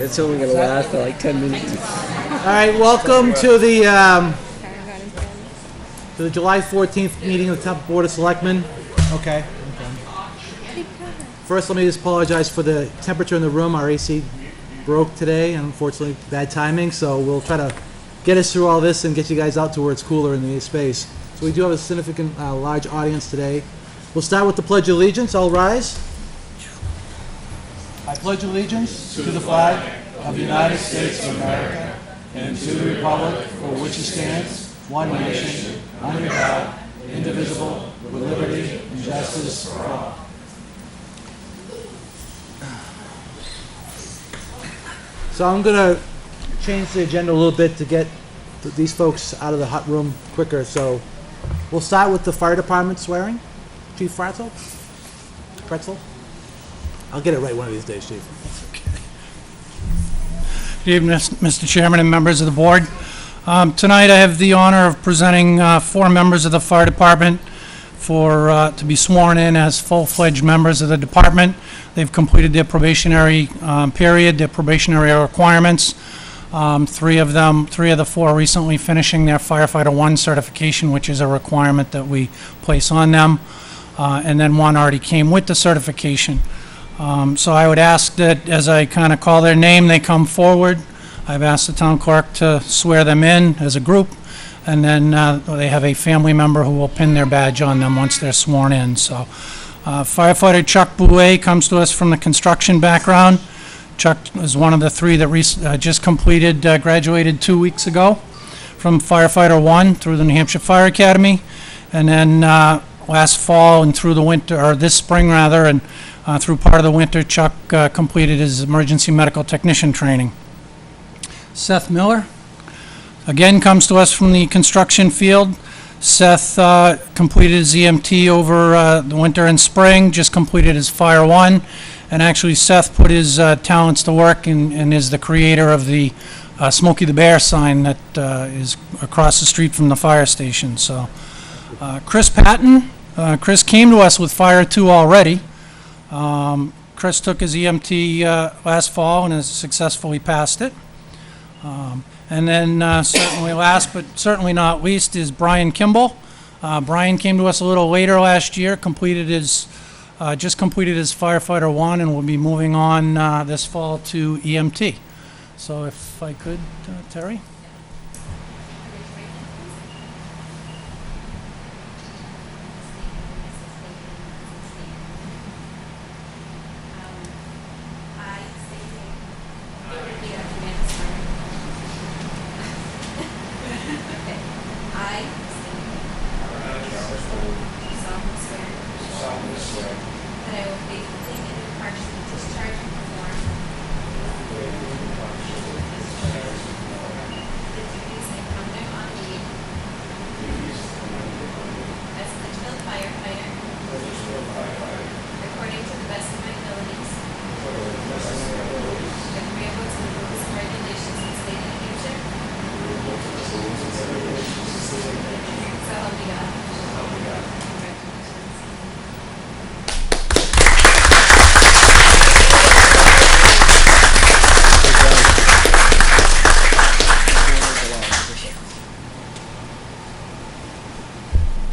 It's only going to last for like 10 minutes. All right, welcome to the July 14th meeting of the Temple Board of Selectmen. Okay. First, let me just apologize for the temperature in the room. Our AC broke today, and unfortunately, bad timing. So we'll try to get us through all this and get you guys out to where it's cooler in the space. So we do have a significant, large audience today. We'll start with the Pledge of Allegiance. All rise. I pledge allegiance to the flag of the United States of America and to the republic for which it stands, one nation, under God, indivisible, with liberty and justice for all. So I'm going to change the agenda a little bit to get these folks out of the hot room quicker. So we'll start with the fire department swearing. Chief Pretzel? I'll get it right one of these days, Chief. Good evening, Mr. Chairman and members of the board. Tonight I have the honor of presenting 4 members of the fire department to be sworn in as full-fledged members of the department. They've completed their probationary period, their probationary requirements. 3 of the 4 recently finishing their Firefighter 1 certification, which is a requirement that we place on them. And then 1 already came with the certification. So I would ask that as I kind of call their name, they come forward. I've asked the town clerk to swear them in as a group, and then they have a family member who will pin their badge on them once they're sworn in. So firefighter Chuck Bouet comes to us from the construction background. Chuck is one of the 3 that just completed, graduated 2 weeks ago from Firefighter 1 through the New Hampshire Fire Academy. And then last fall and through the winter, or this spring rather, and through part of the winter, Chuck completed his emergency medical technician training. Seth Miller, again, comes to us from the construction field. Seth completed his EMT over the winter and spring, just completed his Fire 1, and actually Seth put his talents to work and is the creator of the Smokey the Bear sign that is across the street from the fire station. So, Chris Patton, Chris came to us with Fire 2 already. Chris took his EMT last fall and has successfully passed it. And then certainly last but certainly not least is Brian Kimball. Brian came to us a little later last year, just completed his Firefighter 1 and will be moving on this fall to EMT. So if I could, Terry.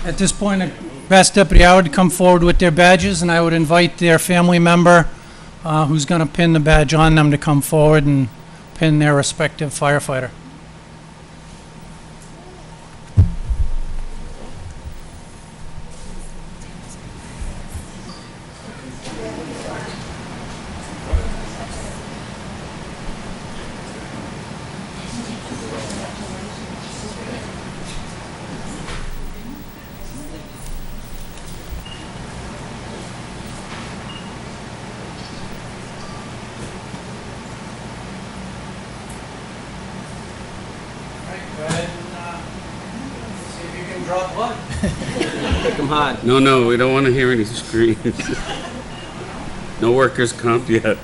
At this point, the best deputy I would come forward with their badges, and I would invite their family member who's going to pin the badge on them to come forward and pin their respective firefighter. Make them hot. No, we don't want to hear any screams. No workers' comp yet.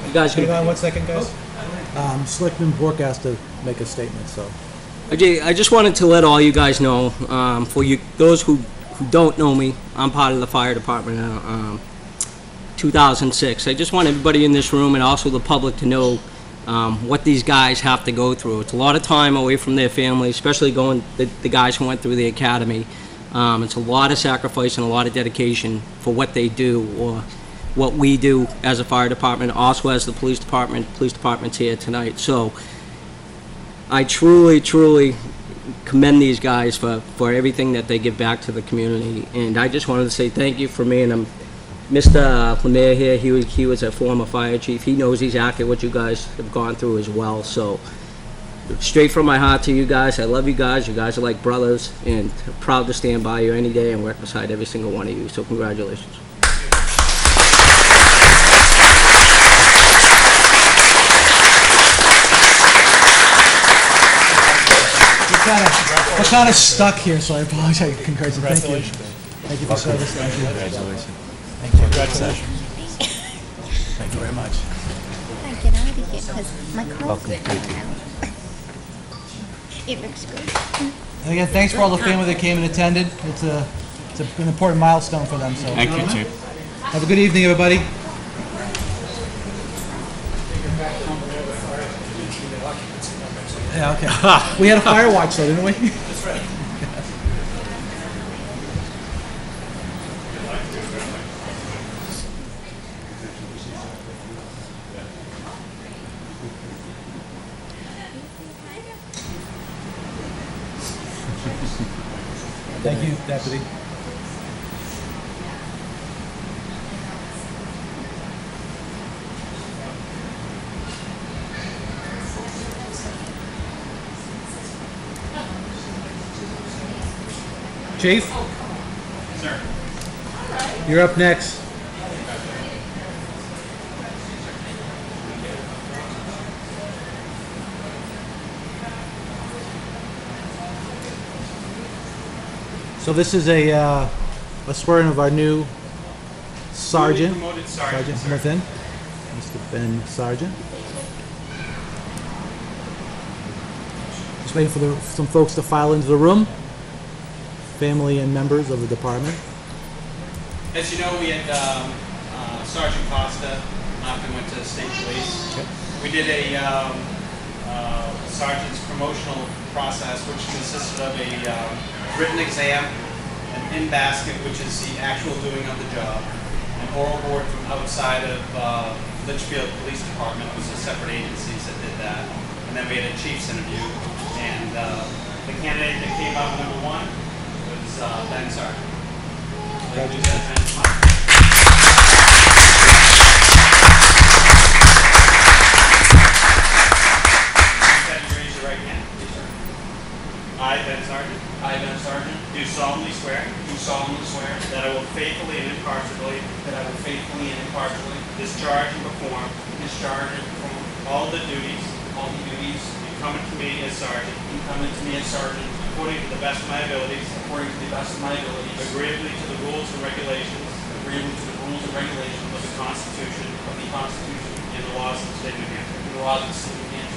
You guys Hang can. on 1 second, guys. Selectman Bork asked to make a statement, so. I just wanted to let all you guys know, for you, those who don't know me, I'm part of the fire department, 2006. I just want everybody in this room and also the public to know what these guys have to go through. It's a lot of time away from their family, especially the guys who went through the academy. It's a lot of sacrifice and a lot of dedication for what they do or what we do as a fire department, also as the police department. Police department's here tonight. So I truly, truly commend these guys for everything that they give back to the community. And I just wanted to say thank you for me. And Mr. Lemire here, he was a former fire chief. He knows exactly what you guys have gone through as well. So straight from my heart to you guys, I love you guys. You guys are like brothers, and proud to stand by you any day and work beside every single one of you. So congratulations. We're kind of stuck here, so I apologize. Congratulations. Thank you for service. Thank you. Congratulations. Thank you. Congratulations. Thank you very much. I get out of here because my clothes are out. It looks good. And again, thanks for all the family that came and attended. It's an important milestone for them. So Thank you, Chief. have a good evening, everybody. Yeah, okay. We had a fire watch, though, didn't we? That's right. Thank you, Deputy. Chief? Sir. You're up next. So this is a swearing of our new sergeant. Promoted sergeant, Sergeant within. Mr. Ben Sargent. Just waiting for some folks to file into the room. Family and members of the department. As you know, we had Sergeant Costa after went to state police. Okay. We did a sergeant's promotional process, which consisted of a written exam, an in-basket, which is the actual doing of the job, an oral board from outside of Litchfield Police Department. It was a separate agencies that did that. And then we had a chief's interview. And the candidate that came out number one was Ben Sargent. Raise your right hand. I, Ben Sargent. I, Ben Sargent. Do solemnly swear. Do solemnly swear. That I will faithfully and impartially. That I will faithfully and impartially. Discharge and perform. Discharge and perform. All the duties. All the duties. Incumbent to me as sergeant. Incumbent to me as sergeant. According to the best of my abilities. According to the best of my abilities. Agreeably to the rules and regulations. Agreeably to the rules and regulations of the Constitution. Of the Constitution and the laws of the state of New Hampshire. And the laws of the state of New Hampshire.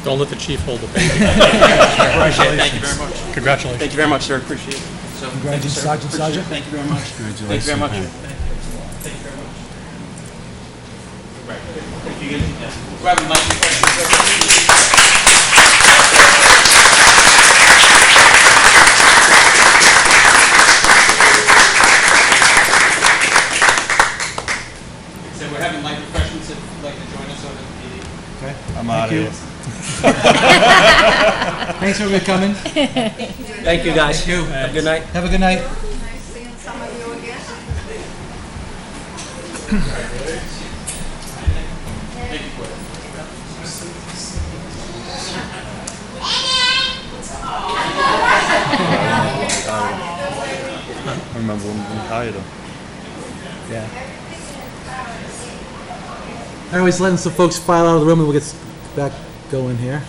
Don't let the chief hold the baby. Appreciate it. Thank you very much. Congratulations. Thank you very much, sir. Appreciate it. So, thank you, sir. Sergeant, Appreciate it. Sergeant. Thank you very much. Thank you very much. Thank you very much. Right. Thank you. Grab a mic. So we're having light refreshments if you'd like to join us over at the PD. Okay. I'm out of here. Thanks for coming. Thank you, guys. Thank you. Have a good night. Have a good night. Nice seeing some of you again. I remember when we hired him. Yeah. Anyways, letting some folks file out of the room and we'll get back going here.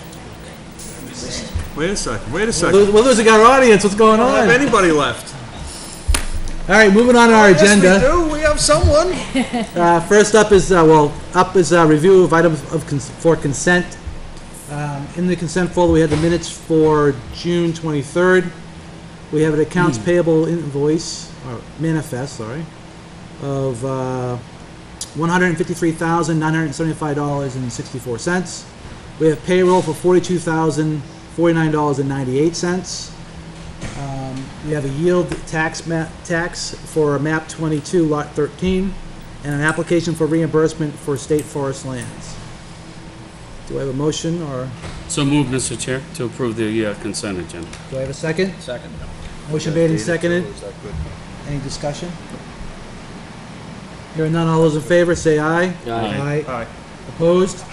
Wait a second. Wait a We're second. losing our audience. What's going I don't on? have anybody left. All right, moving on to our agenda. Yes, we do. We have someone. First up is review of items for consent. In the consent folder, we have the minutes for June 23rd. We have an accounts payable invoice, or manifest, sorry, of $153,975.64. We have payroll for $42,049.98. We have a yield tax for map 22, lot 13, and an application for reimbursement for state forest lands. Do I have a motion, or So move, Mr. Chair, to approve the consent agenda. do I have a second? Second. Motion made and seconded. Any discussion? Hearing none, all those in favor, say aye. Aye. Aye. Opposed?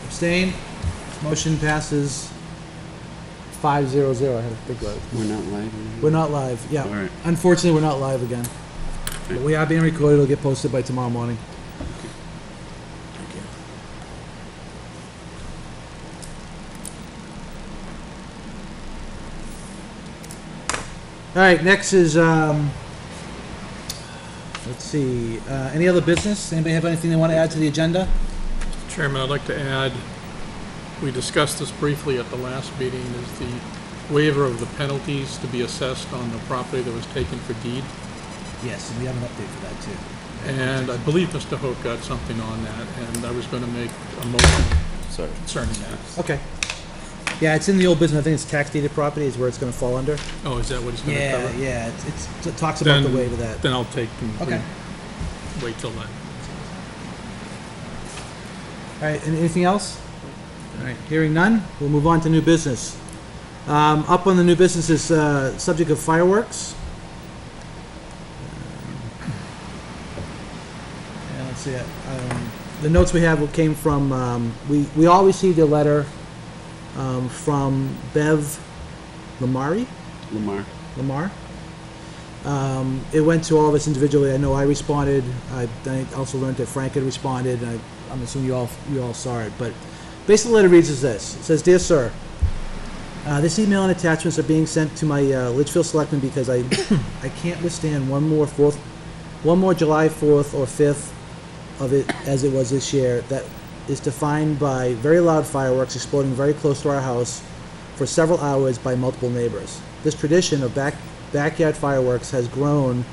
Abstained? Motion passes 5-0-0. I had a big vote. We're not live. We're not live, yeah. All right. Unfortunately, we're not live again. But we are being recorded. It'll get posted by tomorrow morning. All right, next is, let's see, any other business? Anybody have anything they want to add to the agenda? Chairman, I'd like to add, we discussed this briefly at the last meeting, is the waiver of the penalties to be assessed on the property that was taken for deed. Yes, and we have an update for that too. And I believe Mr. Hope got something on that, and I was going to make a motion concerning that. Okay. Yeah, it's in the old business. I think it's tax deeded property is where it's going to fall under. Oh, is that what he's going to cover? Yeah, it talks about the waiver of that. Then I'll take and Okay. wait till then. All right, anything else? All right, hearing none, we'll move on to new business. Up on the new business is subject of fireworks. And let's see, the notes we have came from, we all received a letter from Bev Lamar. It went to all of us individually. I know I responded. I also learned that Frank had responded. I'm assuming you all saw it. But basically, the letter reads as this. It says, "Dear Sir, this email and attachments are being sent to my Litchfield Selectmen because I can't withstand one more July 4th or 5th of it as it was this year. That is defined by very loud fireworks exploding very close to our house for several hours by multiple neighbors. This tradition of backyard fireworks has grown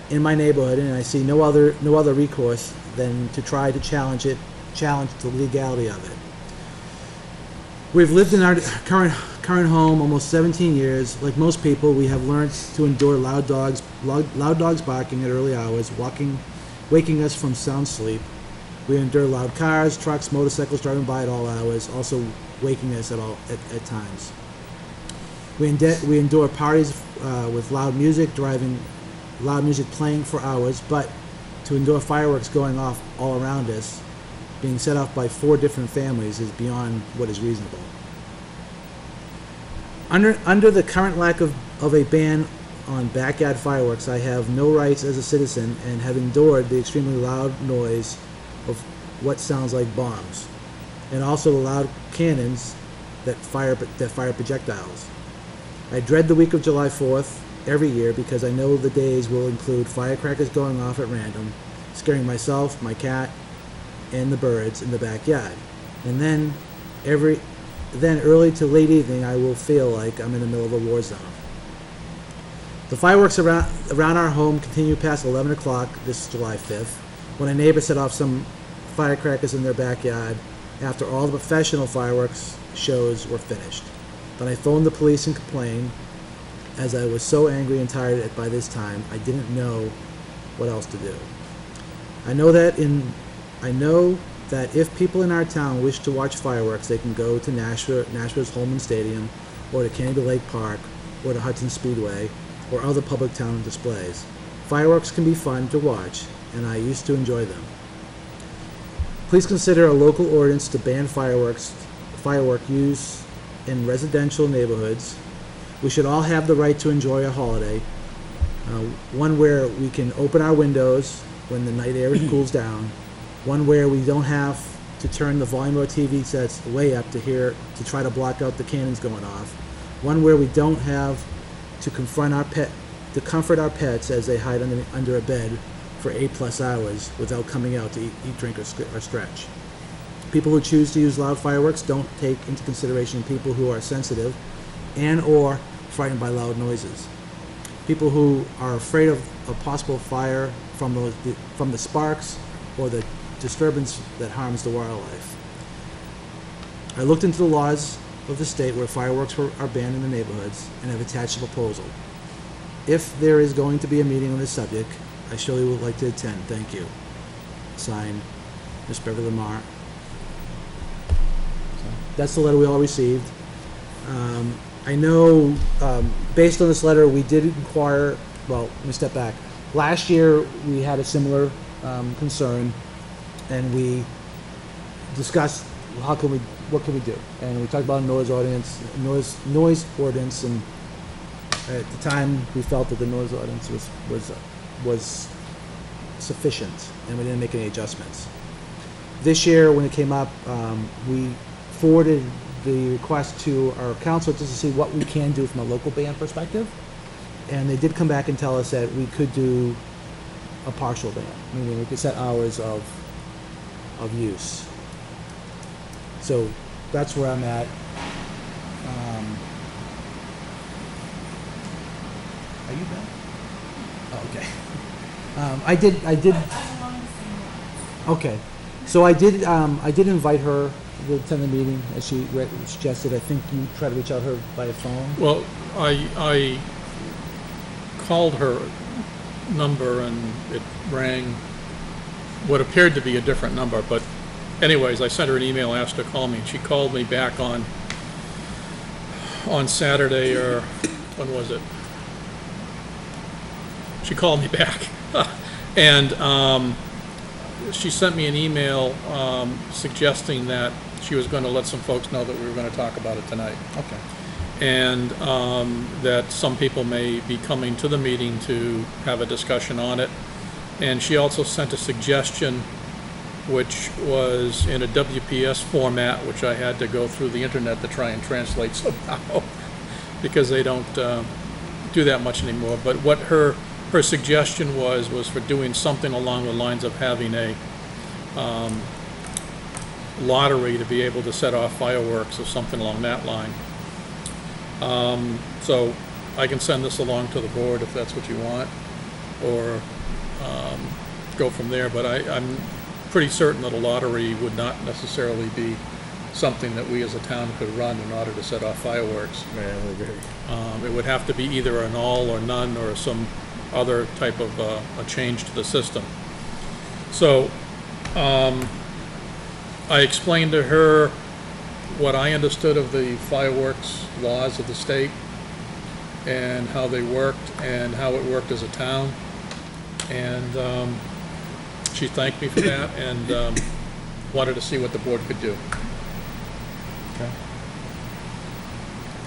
in my neighborhood, and I see no other recourse than to try to challenge the legality of it. We've lived in our current home almost 17 years. Like most people, we have learned to endure loud dogs barking at early hours, waking us from sound sleep. We endure loud cars, trucks, motorcycles driving by at all hours, also waking us at times. We endure parties with loud music playing for hours, but to endure fireworks going off all around us, being set off by 4 different families, is beyond what is reasonable. Under the current lack of a ban on backyard fireworks, I have no rights as a citizen and have endured the extremely loud noise of what sounds like bombs, and also the loud cannons that fire projectiles. I dread the week of July 4th every year because I know the days will include firecrackers going off at random, scaring myself, my cat, and the birds in the backyard. And then early to late evening, I will feel like I'm in the middle of a war zone. The fireworks around our home continue past 11 o'clock this July 5th, when a neighbor set off some firecrackers in their backyard after all the professional fireworks shows were finished. Then I phoned the police and complained, as I was so angry and tired by this time, I didn't know what else to do. I know that if people in our town wish to watch fireworks, they can go to Nashville's Holman Stadium, or to Canby Lake Park, or to Hudson Speedway, or other public town displays. Fireworks can be fun to watch, and I used to enjoy them. Please consider a local ordinance to ban firework use in residential neighborhoods. We should all have the right to enjoy a holiday, one where we can open our windows when the night air cools down, one where we don't have to turn the volume of our TV sets way up to try to block out the cannons going off, one where we don't have to comfort our pets as they hide under a bed for 8+ hours without coming out to eat, drink, or stretch. People who choose to use loud fireworks don't take into consideration people who are sensitive and or frightened by loud noises. People who are afraid of a possible fire from the sparks or the disturbance that harms the wildlife. I looked into the laws of the state where fireworks are banned in the neighborhoods and have attached a proposal. If there is going to be a meeting on this subject, I surely would like to attend. Thank you. Signed, Ms. Beverly Lamar. That's the letter we all received. I know, based on this letter, we did inquire, well, let me step back. Last year, we had a similar concern, and we discussed what can we do? And we talked about a noise ordinance, and at the time, we felt that the noise ordinance was sufficient, and we didn't make any adjustments. This year, when it came up, we forwarded the request to our council just to see what we can do from a local ban perspective, and they did come back and tell us that we could do a partial ban, meaning we could set hours of use. So that's where I'm at. Are you back? Oh, okay. I did. Okay, so I did invite her to attend the meeting as she suggested. I think you tried to reach out to her by phone. Well, I called her number and it rang what appeared to be a different number, but anyways, I sent her an email, asked her to call me, and she called me back on Saturday, or when was it? She called me back, and she sent me an email suggesting that she was going to let some folks know that we were going to talk about it tonight. Okay. And that some people may be coming to the meeting to have a discussion on it. And she also sent a suggestion which was in a WPS format, which I had to go through the internet to try and translate somehow because they don't do that much anymore. But what her suggestion was for doing something along the lines of having a lottery to be able to set off fireworks or something along that line. So I can send this along to the board if that's what you want, or go from there. But I'm pretty certain that a lottery would not necessarily be something that we as a town could run in order to set off fireworks. Man, I agree. It would have to be either an all or none or some other type of a change to the system. So I explained to her what I understood of the fireworks laws of the state and how they worked and how it worked as a town. And she thanked me for that and wanted to see what the board could do. Okay.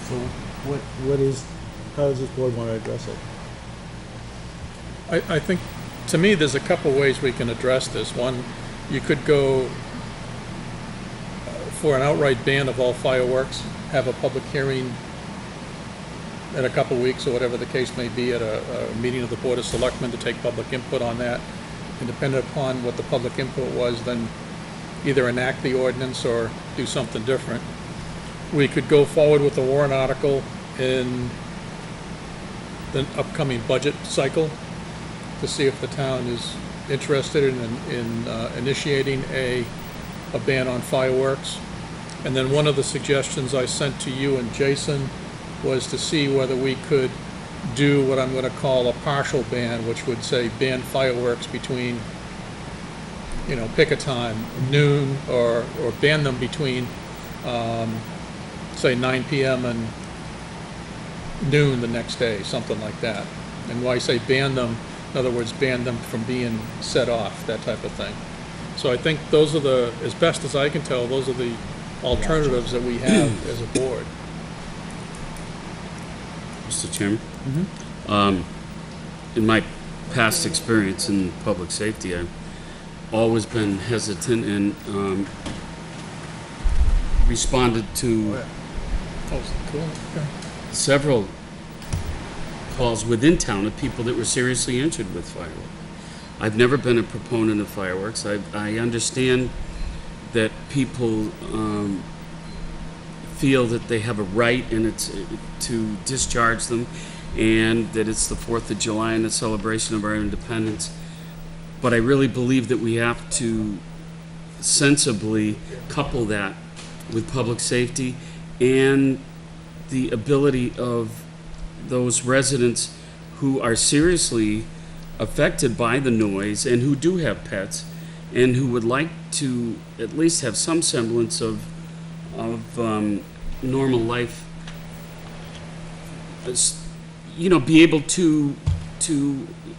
So how does this board want to address it? I think, to me, there's a couple ways we can address this. One, you could go for an outright ban of all fireworks, have a public hearing in a couple weeks or whatever the case may be at a meeting of the Board of Selectmen to take public input on that. And depending upon what the public input was, then either enact the ordinance or do something different. We could go forward with the warrant article in the upcoming budget cycle to see if the town is interested in initiating a ban on fireworks. And then one of the suggestions I sent to you and Jason was to see whether we could do what I'm going to call a partial ban, which would say ban fireworks between, pick a time, noon, or ban them between, say, 9 p.m. and noon the next day, something like that. And why I say ban them, in other words, ban them from being set off, that type of thing. So I think those are the, as best as I can tell, those are the alternatives that we have as a board. Mr. Chairman? In my past experience in public safety, I've always been hesitant and responded to Oh, cool. Okay. several calls within town of people that were seriously injured with fireworks. I've never been a proponent of fireworks. I understand that people feel that they have a right and it's to discharge them, and that it's the 4th of July and the celebration of our independence. But I really believe that we have to sensibly couple that with public safety and the ability of those residents who are seriously affected by the noise and who do have pets and who would like to at least have some semblance of normal life, be able to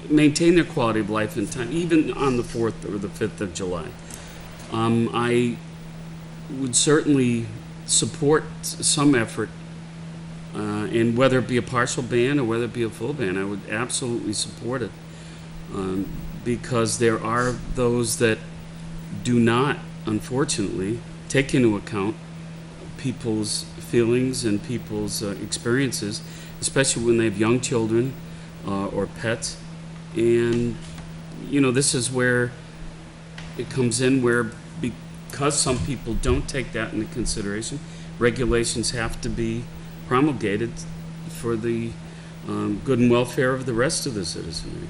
maintain their quality of life in time, even on the 4th or the 5th of July. I would certainly support some effort, and whether it be a partial ban or whether it be a full ban, I would absolutely support it, because there are those that do not, unfortunately, take into account people's feelings and people's experiences, especially when they have young children or pets. And, this is where it comes in, where because some people don't take that into consideration, regulations have to be promulgated for the good and welfare of the rest of the citizenry.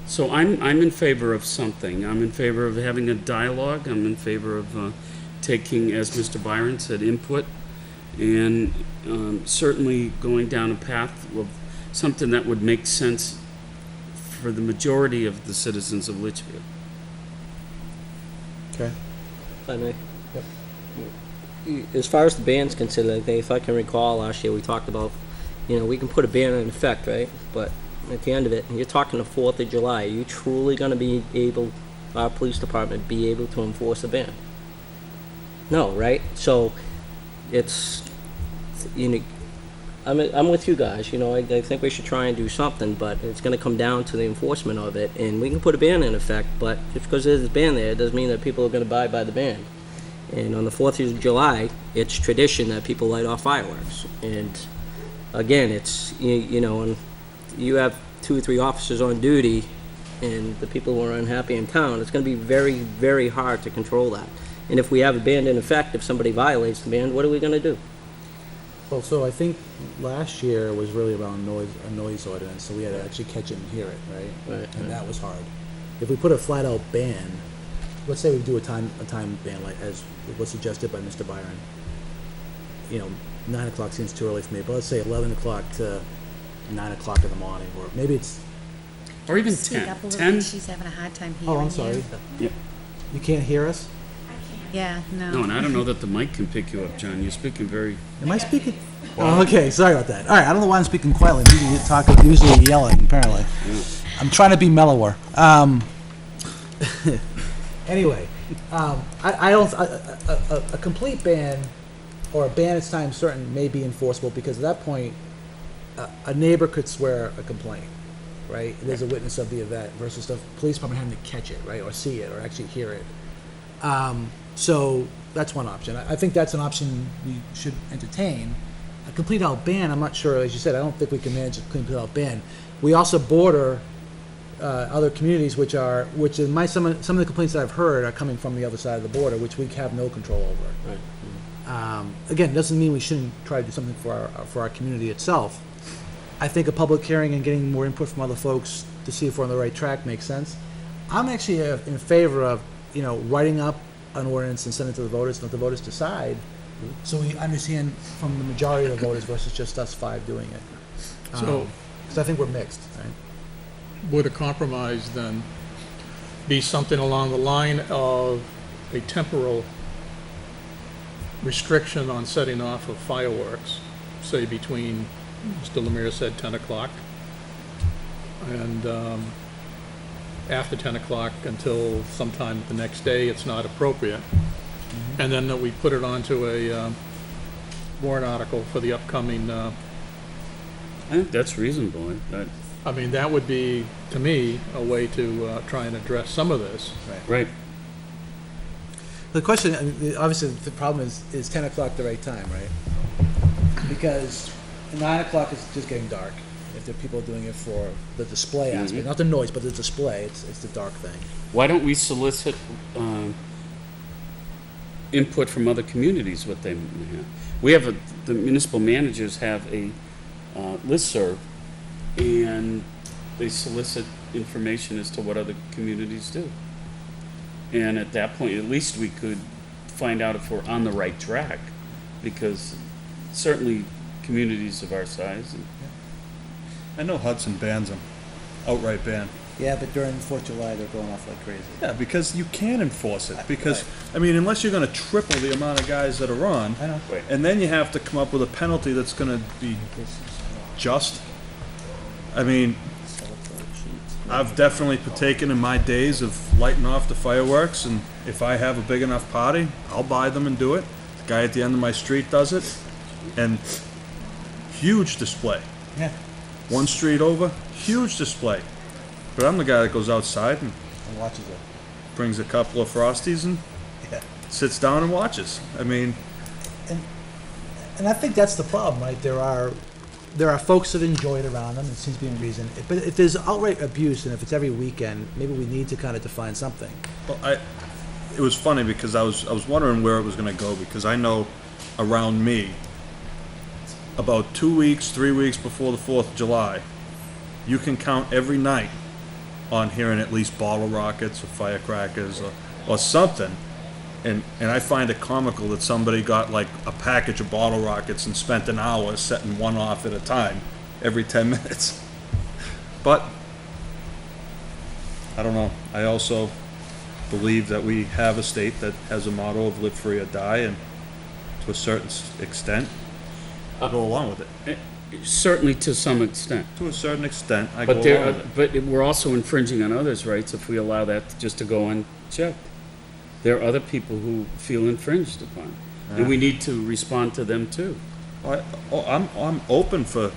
So I'm in favor of something. I'm in favor of having a dialogue. I'm in favor of taking, as Mr. Byron said, input, and certainly going down a path of something that would make sense for the majority of the citizens of Litchfield. Okay. If I may. As far as the ban's considered, if I can recall, last year we talked about, we can put a ban in effect, right? But at the end of it, you're talking the 4th of July. Are you truly going to be able, our police department, be able to enforce a ban? No, right? So it's, I'm with you guys. I think we should try and do something, but it's going to come down to the enforcement of it. And we can put a ban in effect, but just because there's a ban there, it doesn't mean that people are going to abide by the ban. And on the 4th of July, it's tradition that people light off fireworks. And again, it's, and you have 2 or 3 officers on duty, and the people who are unhappy in town, it's going to be very, very hard to control that. And if we have a ban in effect, if somebody violates the ban, what are we going to do? Well, so I think last year was really around a noise ordinance, so we had to actually catch it and hear it, right? Right. And that was hard. If we put a flat out ban, let's say we do a time ban, like as was suggested by Mr. Byron. 9 o'clock seems too early for me, but let's say 11 o'clock to 9 o'clock in the morning, or maybe it's. Or even Speak 10. up a little 10? bit. She's having a hard time hearing Oh, I'm you. sorry. Yeah. You can't hear us? Yeah, No, and I don't know that the mic can pick you up, John. You're speaking very... Am I speaking? Oh, okay. Sorry about that. All right. I don't know why I'm speaking quietly. I'm usually yelling, apparently. I'm trying to be mellower. Anyway, I don't. A complete ban or a ban at time certain may be enforceable, because at that point, a neighbor could swear a complaint, right? There's a witness of the event versus the police department having to catch it, right, or see it, or actually hear it. So that's one option. I think that's an option we should entertain. A complete out ban, I'm not sure, as you said, I don't think we can manage a complete out ban. We also border other communities, which is some of the complaints that I've heard are coming from the other side of the border, which we have no control over. Right. Again, it doesn't mean we shouldn't try to do something for our community itself. I think a public hearing and getting more input from other folks to see if we're on the right track makes sense. I'm actually in favor of writing up an ordinance and sending it to the voters and let the voters decide, so we understand from the majority of the voters versus just us 5 doing it. So, because I think we're mixed, right? would a compromise then be something along the line of a temporal restriction on setting off of fireworks, say between, Mr. Lemire said 10 o'clock, and after 10 o'clock until sometime the next day, it's not appropriate. And then that we put it onto a warrant article for the upcoming, I think that's reasonable. I mean, that would be, to me, a way to try and address some of this. Right. The question, I mean, obviously, the problem is 10 o'clock the right time, right? Because 9 o'clock is just getting dark. If there are people doing it for the display aspect, not the noise, but the display, it's the dark thing. Why don't we solicit input from other communities, what they have? We have the municipal managers have a listserv, and they solicit information as to what other communities do. And at that point, at least we could find out if we're on the right track, because certainly communities of our size. I know Hudson bans them, outright ban. Yeah, but during the 4th of July, they're going off like crazy. Yeah, because you can enforce it, because, I mean, unless you're gonna triple the amount of guys that are on, I know. and then you have to come up with a penalty that's gonna be just. I mean, I've definitely partaken in my days of lighting off the fireworks, and if I have a big enough party, I'll buy them and do it. The guy at the end of my street does it, and huge display. Yeah. One street over, huge display. But I'm the guy that goes outside and And watches it. brings a couple of Frosties and Yeah. sits down and watches. I mean, And I think that's the problem, right? There are folks that enjoy it around them. It seems to be a reason. But if there's outright abuse, and if it's every weekend, maybe we need to kind of define something. well, it was funny because I was wondering where it was going to go, because I know around me, about 2 weeks, 3 weeks before the 4th of July, you can count every night on hearing at least bottle rockets or firecrackers or something. And I find it comical that somebody got like a package of bottle rockets and spent an hour setting one off at a time every 10 minutes. But I don't know. I also believe that we have a state that has a motto of live free or die, and to a certain extent, I go along with it. Certainly to some extent. To a certain extent, I go But along with it. but we're also infringing on others' rights if we allow that just to go unchecked. There are other people who feel infringed upon, and we need to respond to them too. I'm open for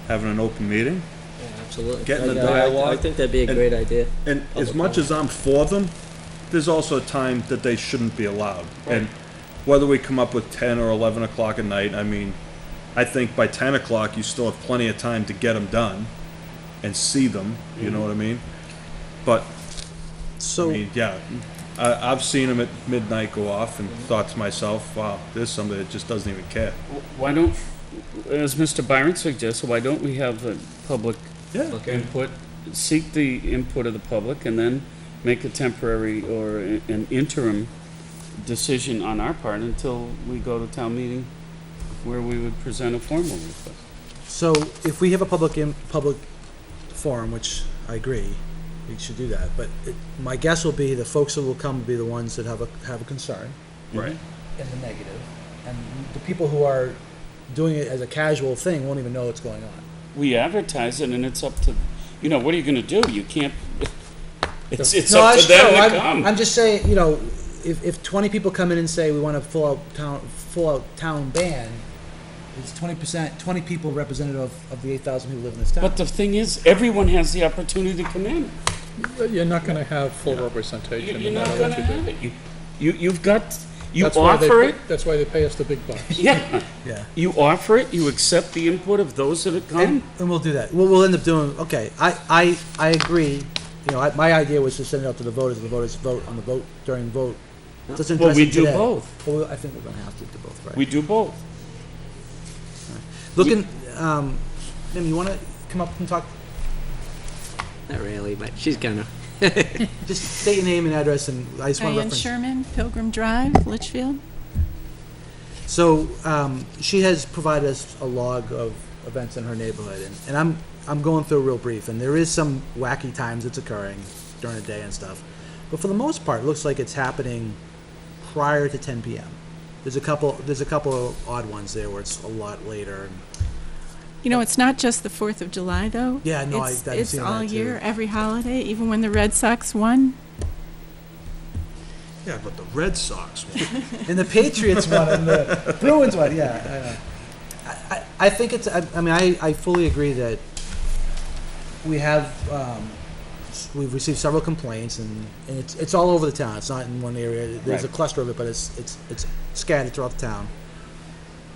having an open meeting. Yeah, absolutely. Getting the I dialogue. think that'd be a great idea. And as much as I'm for them, there's also a time that they shouldn't be allowed. And whether we come up with 10 or 11 o'clock at night, I mean, I think by 10 o'clock you still have plenty of time to get them done and see them, you know what I mean? But, So, I mean, yeah, I've seen them at midnight go off and thought to myself, wow, there's somebody that just doesn't even care. Why don't, as Mr. Byron suggests, why don't we have the public Yeah. input, seek the input of the public, and then make a temporary or an interim decision on our part until we go to town meeting, where we would present a formal request. so if we have a public forum, which I agree, we should do that. But my guess will be the folks that will come will be the ones that have a concern. Right. In the negative, and the people who are doing it as a casual thing won't even know what's going on. We advertise it, and it's up to, what are you gonna do? You can't, it's No, up that's to them true. to come. I'm just saying, if 20 people come in and say we want a full out town ban, it's 20%, 20 people representative of the 8,000 who live in this town. But the thing is, everyone has the opportunity to come in. You're not going to have full representation You're no not matter gonna what you do. have it. You've got, you That's why offer it, That's why they pay us the big bucks. yeah. Yeah. You offer it, you accept the input of those that have come. And we'll do that. We'll end up doing, okay, I agree. My idea was to send it out to the voters vote on the vote during vote. Doesn't Well, address we it do today. both. Well, I think we're gonna have to do both, right? We do both. Looking, Mim, you wanna come up and talk? Not really, but she's gonna. Just state your name and address, and I just want to Diane reference. Sherman, Pilgrim Drive, Litchfield. So she has provided us a log of events in her neighborhood, and I'm going through real brief, and there is some wacky times it's occurring during the day and stuff, but for the most part, it looks like it's happening prior to 10 p.m. There's a couple of odd ones there where it's a lot later. You know, it's not just the 4th of July, though. Yeah, no, It's I've seen all that, too. year, every holiday, even when the Red Sox won. Yeah, but the Red Sox won. And the Patriots won, and the Bruins won, yeah, I know. I think it's, I mean, I fully agree that we have, we've received several complaints, and it's all over the town. It's not in one area. There's a cluster of it, but it's scattered throughout the town.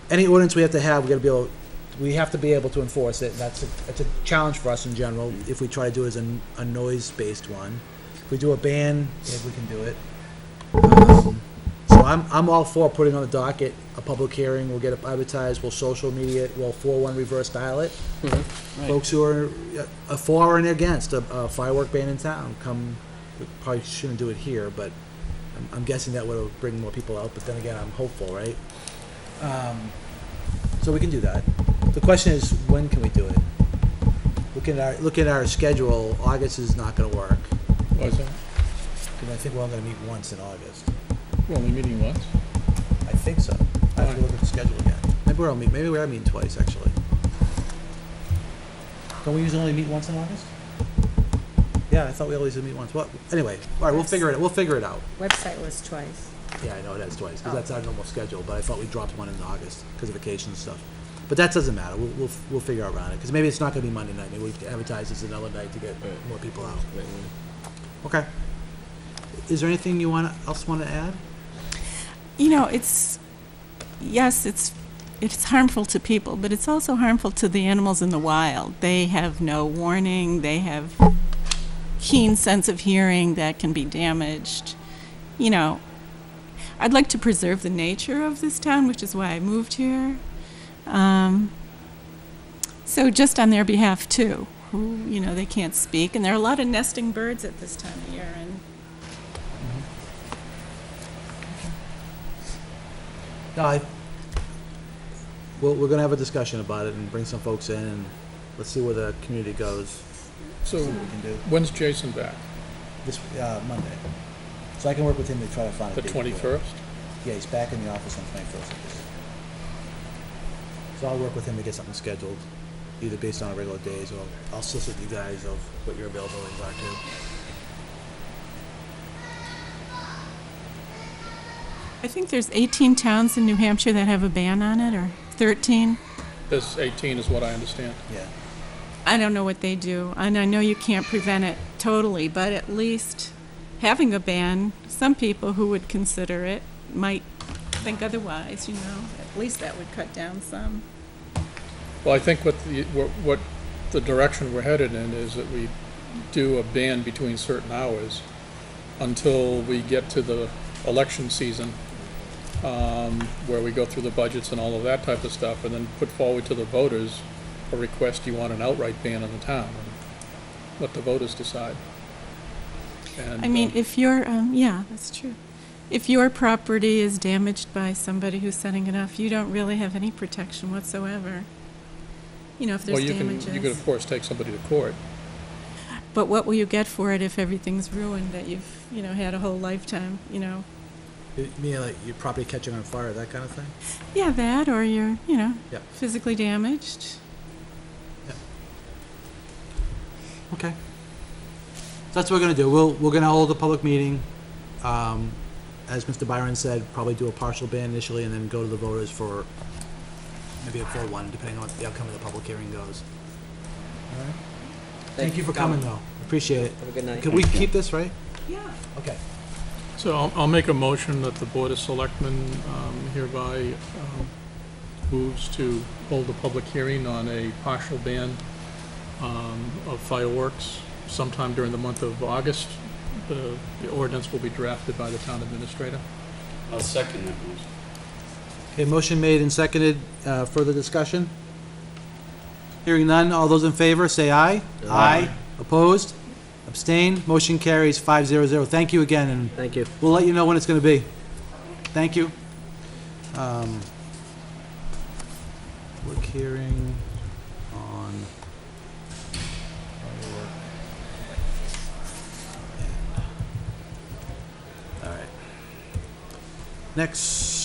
Any ordinance we have to be able to enforce it. That's a challenge for us in general. If we try to do it as a noise-based one, if we do a ban, if we can do it. So I'm all for putting on the docket a public hearing. We'll get it advertised. We'll social media it. We'll 4-1 reverse dial it. Folks who are for and against a firework ban in town come. We probably shouldn't do it here, but I'm guessing that would bring more people out. But then again, I'm hopeful, right? So we can do that. The question is, when can we do it? Look at our schedule. August is not going to work. Why is that? Because I think we're only going to meet once in August. We're only meeting once? I think so. I have to look at the schedule again. Maybe we are meeting twice, actually. Don't we usually only meet once in August? Yeah, I thought we always meet once. Well, anyway, all right, we'll figure it out. Website was twice. Yeah, I know it has twice, because that's our normal schedule, but I thought we dropped one in August because of vacations and stuff. But that doesn't matter. We'll figure out around it, because maybe it's not going to be Monday night. Maybe we advertise this another night to get more people out. Okay. Is there anything you else want to add? You know, it's harmful to people, but it's also harmful to the animals in the wild. They have no warning. They have keen sense of hearing that can be damaged. You know, I'd like to preserve the nature of this town, which is why I moved here. So just on their behalf, too, who, you know, they can't speak. And there are a lot of nesting birds at this time of year. And No, we're going to have a discussion about it and bring some folks in, and let's see where the community goes. So, See what we can do. when's Jason back? This Monday. So I can work with him to try to find The a date for it. 21st? Yeah, he's back in the office on 21st. So I'll work with him to get something scheduled, either based on our regular days, or I'll solicit you guys of what your availabilities are too. I think there's 18 towns in New Hampshire that have a ban on it, or 13. This 18 is what I understand. Yeah. I don't know what they do, and I know you can't prevent it totally, but at least having a ban, some people who would consider it might think otherwise, you know. At least that would cut down some. Well, I think what the direction we're headed in is that we do a ban between certain hours until we get to the election season, where we go through the budgets and all of that type of stuff, and then put forward to the voters a request, you want an outright ban in the town, and let the voters decide. And, I mean, if your, yeah, that's true. If your property is damaged by somebody who's setting it off, you don't really have any protection whatsoever. You know, if there's well, you damages. could of course take somebody to court. But what will you get for it if everything's ruined that you've, you know, had a whole lifetime, you know? You mean like your property catching on fire, that kind of thing? Yeah, that, or you're, you know, Yeah. physically damaged. Okay. So that's what we're going to do. We're going to hold a public meeting. As Mr. Byron said, probably do a partial ban initially and then go to the voters for maybe a full one, depending on what the outcome of the public hearing goes. All right. Thank you for coming, though. Appreciate it. Have a good night. Could we keep this, right? Yeah. Okay. So I'll make a motion that the Board of Selectmen hereby moves to hold a public hearing on a partial ban of fireworks sometime during the month of August. The ordinance will be drafted by the town administrator. I'll second that motion. Okay, motion made and seconded. Further discussion? Hearing none. All those in favor, say aye. Aye. Opposed? Abstained? Motion carries 5-0-0. Thank you again, and Thank you. we'll let you know when it's going to be. Thank you. Public hearing on firework. All right. Next.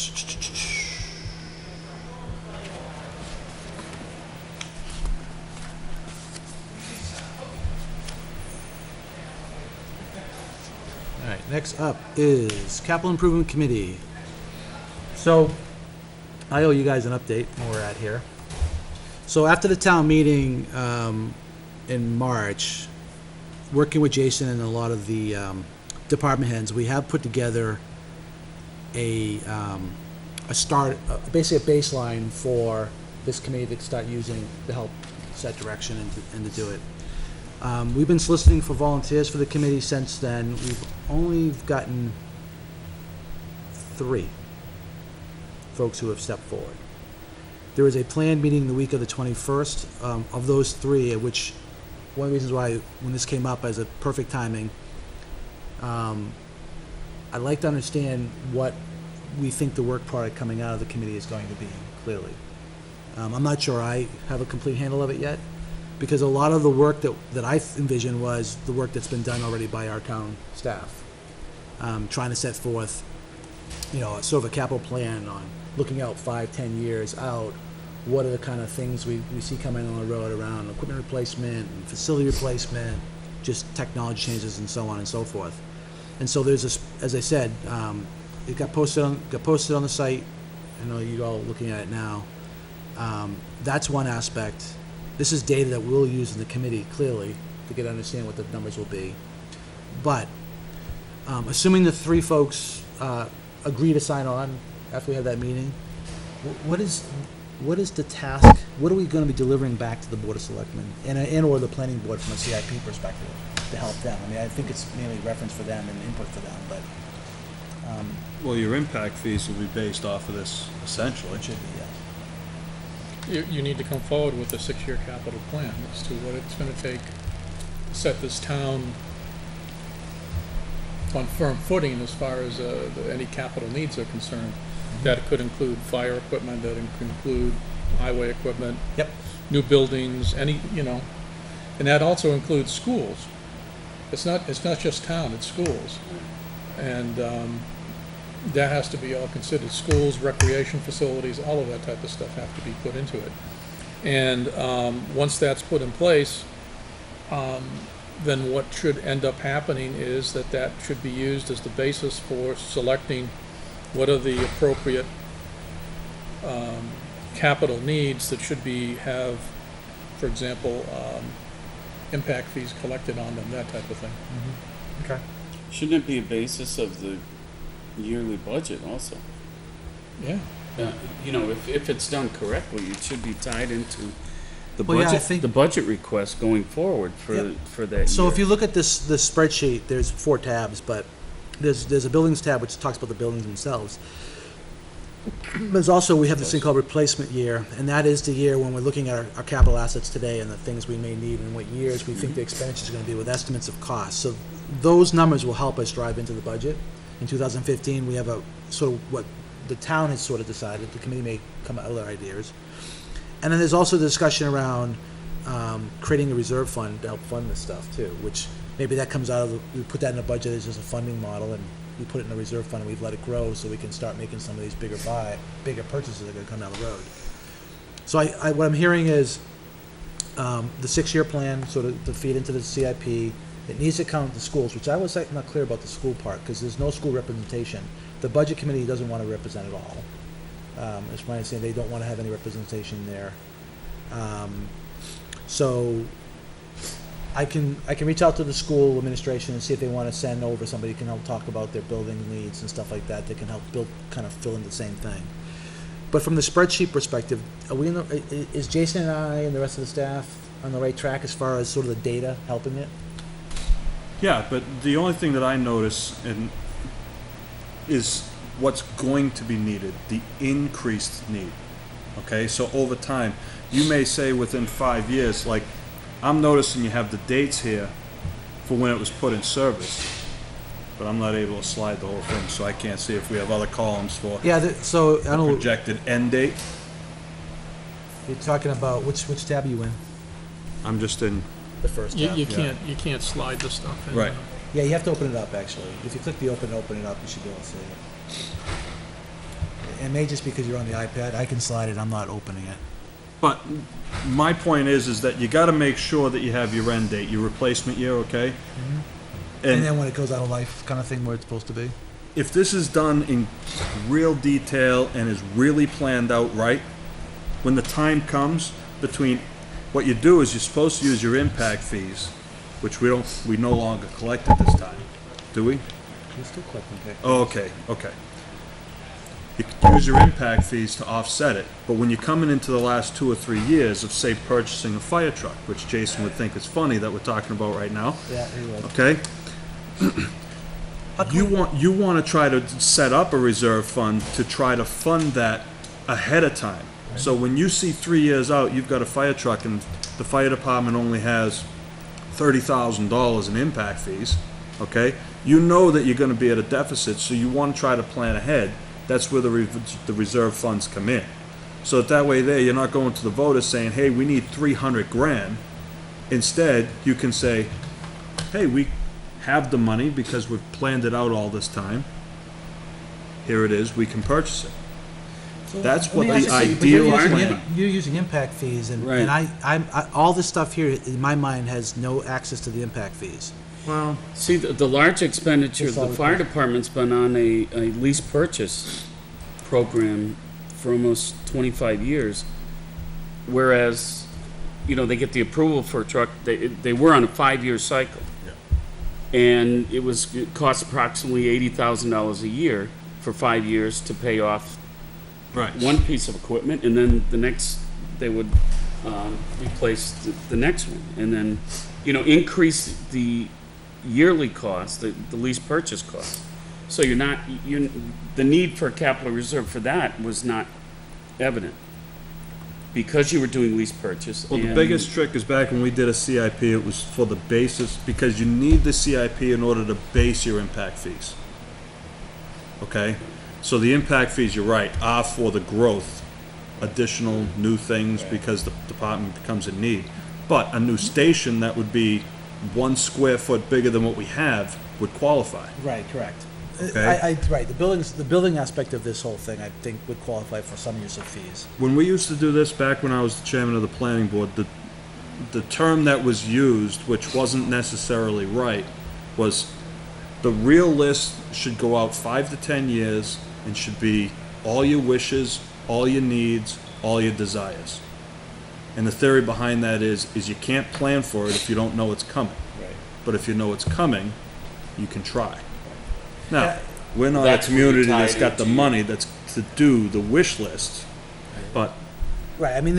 next up is Capital Improvement Committee. So, I owe you guys an update where we're at here. So after the town meeting in March, working with Jason and a lot of the department heads, we have put together a basically a baseline for this committee to start using to help set direction and to do it. We've been soliciting for volunteers for the committee since then. We've only gotten 3 folks who have stepped forward. There is a planned meeting the week of the 21st. Of those 3, which one of the reasons why when this came up as a perfect timing, I'd like to understand what we think the work product coming out of the committee is going to be, clearly. I'm not sure I have a complete handle of it yet, because a lot of the work that I envisioned was the work that's been done already by our town staff, trying to set forth, sort of a capital plan on looking out 5-10 years out. What are the kind of things we see coming on the road around equipment replacement and facility replacement, just technology changes and so on and so forth. And so there's this, as I said, it got posted on the site. I know you're all looking at it now. That's one aspect. This is data that we'll use in the committee, clearly, to get to understand what the numbers will be. But assuming the 3 folks agree to sign on after we have that meeting, what is the task? What are we going to be delivering back to the Board of Selectmen and or the Planning Board from a CIP perspective to help them? I mean, I think it's mainly reference for them and input for them, but Well, your impact fees will be based off of this, essentially. it should be, yes. You need to come forward with a 6-year capital plan as to what it's gonna take to set this town on firm footing as far as any capital needs are concerned. That could include fire equipment, that could include highway equipment. Yep. New buildings, and that also includes schools. It's not just town, it's schools. And that has to be all considered. Schools, recreation facilities, all of that type of stuff have to be put into it. And once that's put in place, then what should end up happening is that should be used as the basis for selecting what are the appropriate capital needs that should have, for example, impact fees collected on them, that type of thing. Okay. Shouldn't it be a basis of the yearly budget also? Yeah. If it's done correctly, it should be tied into the Well, yeah, I budget, think- the budget request going forward for that So year. if you look at this spreadsheet, there's 4 tabs, but there's a buildings tab which talks about the buildings themselves. There's also, we have this thing called replacement year, and that is the year when we're looking at our capital assets today and the things we may need and what years we think the expenditure is going to be with estimates of costs. So those numbers will help us drive into the budget. In 2015, we have a sort of what the town has sort of decided. The committee may come out with other ideas. And then there's also the discussion around creating a reserve fund to help fund this stuff too, which maybe that comes out of, we put that in a budget as just a funding model, and we put it in a reserve fund and we've let it grow so we can start making some of these bigger purchases that are going to come down the road. So what I'm hearing is the 6-year plan sort of to feed into the CIP. It needs to count the schools, which I was not clear about the school part because there's no school representation. The budget committee doesn't want to represent it all. It's my understanding they don't want to have any representation there. So I can reach out to the school administration and see if they want to send over somebody who can help talk about their building needs and stuff like that. They can help kind of fill in the same thing. But from the spreadsheet perspective, is Jason and I and the rest of the staff on the right track as far as sort of the data helping it? Yeah, but the only thing that I notice is what's going to be needed, the increased need. Okay, so over time, you may say within 5 years, like I'm noticing you have the dates here for when it was put in service, but I'm not able to slide the whole thing, so I can't see if we have other columns for Yeah, so I don't know, projected end date. you're talking about, which tab are you in? I'm just in, The first You, tab? you can't slide the stuff in. right. Yeah, you have to open it up, actually. If you click the open it up, you should be able to see it. It may just because you're on the iPad. I can slide it, I'm not opening it. But my point is that you got to make sure that you have your end date, your replacement year, okay? And then when it goes out of life, kind of thing where it's supposed to be. if this is done in real detail and is really planned out right, when the time comes between, what you do is you're supposed to use your impact fees, which we no longer collect at this time, do we? We're still collecting taxes. Oh, okay. You could use your impact fees to offset it, but when you're coming into the last 2 or 3 years of, say, purchasing a fire truck, which Jason would think is funny that we're talking about right now, Yeah, he would. okay? You want to try to set up a reserve fund to try to fund that ahead of time. So when you see 3 years out, you've got a fire truck and the fire department only has $30,000 in impact fees, okay? You know that you're going to be at a deficit, so you want to try to plan ahead. That's where the reserve funds come in. So that way there, you're not going to the voters saying, hey, we need 300 grand. Instead, you can say, hey, we have the money because we've planned it out all this time. Here it is, we can purchase it. That's what the ideal plan. You're using impact fees, and, Right. and I all this stuff here in my mind has no access to the impact fees. Well, See, the large expenditure, That's all the we fire pay. department's been on a lease purchase program for almost 25 years, whereas, they get the approval for a truck, they were on a 5-year cycle. And it cost approximately $80,000 a year for 5 years to pay off right. one piece of equipment, and then the next, they would replace the next one, and then, increase the yearly cost, the lease purchase cost. So the need for a capital reserve for that was not evident, because you were doing lease purchase. Well, the and- biggest trick is back when we did a CIP, it was for the basis, because you need the CIP in order to base your impact fees. Okay? So the impact fees, you're right, are for the growth, additional new things, because the department becomes in need. But a new station that would be 1 square foot bigger than what we have would qualify. Right, correct. Okay. Right. The building aspect of this whole thing, I think, would qualify for some use of fees. When we used to do this back when I was the chairman of the planning board, the term that was used, which wasn't necessarily right, was the real list should go out 5 to 10 years and should be all your wishes, all your needs, all your desires. And the theory behind that is you can't plan for it if you don't know it's coming. Right. But if you know it's coming, you can try. Now, Yeah. we're not a That's where you community tie that's it got the into- money that's to do the wish list, but Right. I mean,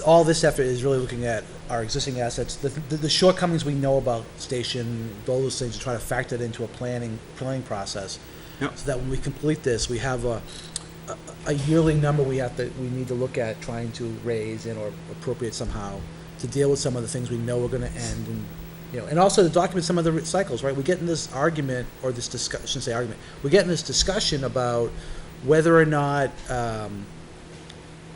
all this effort is really looking at our existing assets, the shortcomings we know about station, all those things, to try to factor it into a planning process. Yep. So that when we complete this, we have a yearly number we need to look at trying to raise and or appropriate somehow to deal with some of the things we know are going to end, and and also to document some of the cycles. Right. We get in this argument or this discussion. I shouldn't say argument. We get in this discussion about whether or not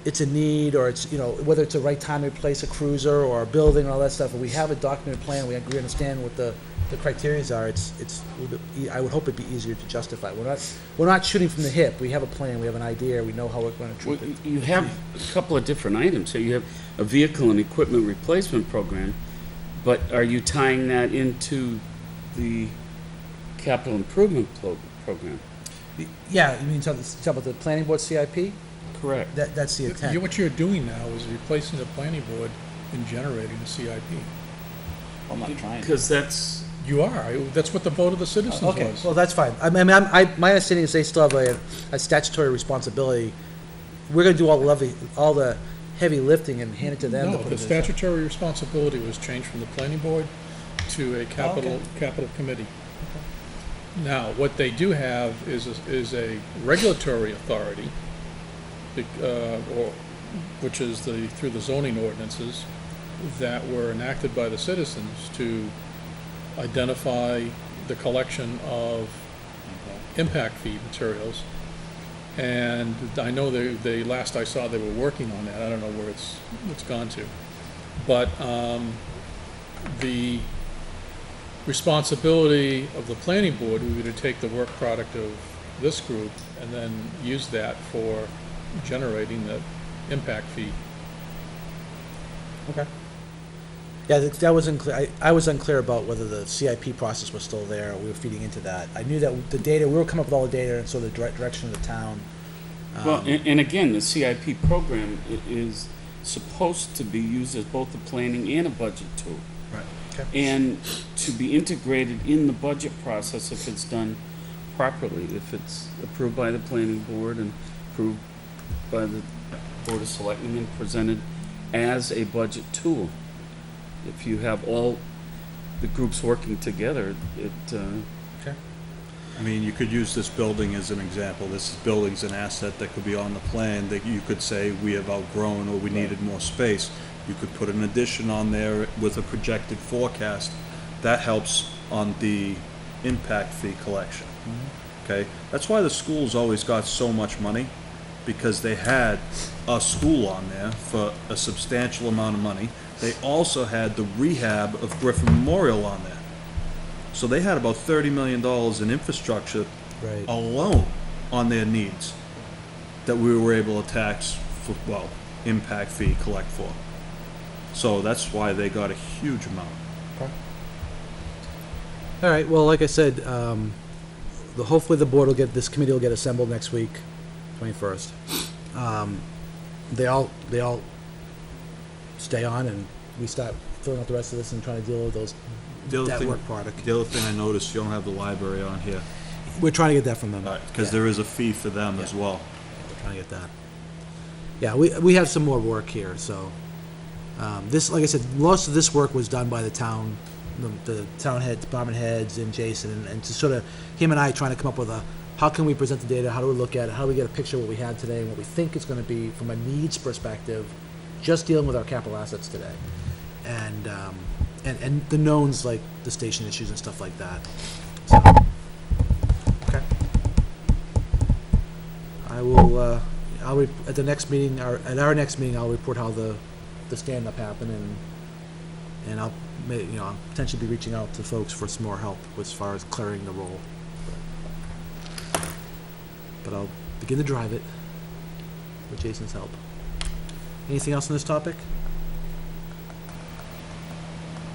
it's a need, or it's whether it's the right time to replace a cruiser or a building and all that stuff. And we have a documented plan. We understand what the criteria are. It's a little bit. I would hope it'd be easier to justify. We're not shooting from the hip. We have a plan. We have an idea. We know how we're going to Well, treat it. you have a couple of different items. So you have a vehicle and equipment replacement program, but are you tying that into the capital improvement program? Yeah, you mean talk about the planning board CIP? Correct. That's the intent. What you're doing now is replacing the planning board and generating a CIP. I'm not trying. Because that's, You are. That's what the vote of the citizens Okay, was. well, that's fine. I mean, my understanding is they still have a statutory responsibility. We're going to do all the heavy lifting and hand it to them. to No, put the it in. statutory responsibility was changed from the planning board to a capital committee. Now, what they do have is a regulatory authority, which is through the zoning ordinances that were enacted by the citizens to identify the collection of impact fee materials. And I know they last I saw, they were working on that. I don't know where it's gone to. But the responsibility of the planning board would be to take the work product of this group and then use that for generating the impact fee. Okay. Yeah, that was unclear. I was unclear about whether the CIP process was still there. We were feeding into that. I knew that the data, we were coming up with all the data, and so the direction of the town. Well, and again, the CIP program is supposed to be used as both a planning and a budget tool. Right. Okay. And to be integrated in the budget process if it's done properly, if it's approved by the planning board and approved by the Board of Selectmen and presented as a budget tool. If you have all the groups working together, Okay. I mean, you could use this building as an example. This building's an asset that could be on the plan that you could say we have outgrown or we needed more space. You could put an addition on there with a projected forecast. That helps on the impact fee collection. Okay? That's why the schools always got so much money, because they had a school on there for a substantial amount of money. They also had the rehab of Griffin Memorial on there. So they had about $30 million in infrastructure Right. alone on their needs that we were able to tax for, well, impact fee collect for. So that's why they got a huge amount. All right. Well, like I said, hopefully the board will get, this committee will get assembled next week, 21st. They all stay on, and we start filling out the rest of this and trying to deal with those that work product. The other thing I noticed, you don't have the library on here. We're trying to get that from them. Because there is a fee for them as well. We're trying to get that. Yeah, we have some more work here, so this, like I said, most of this work was done by the town, the town head, department heads, and Jason, and to sort of him and I trying to come up with how can we present the data, how do we look at it, how do we get a picture of what we have today and what we think it's going to be from a needs perspective, just dealing with our capital assets today, and the knowns like the station issues and stuff like that. So, okay. I will. At the next meeting, at our next meeting, I'll report how the stand-up happened, and I'll potentially be reaching out to folks for some more help as far as clearing the role. But I'll begin to drive it with Jason's help. Anything else on this topic?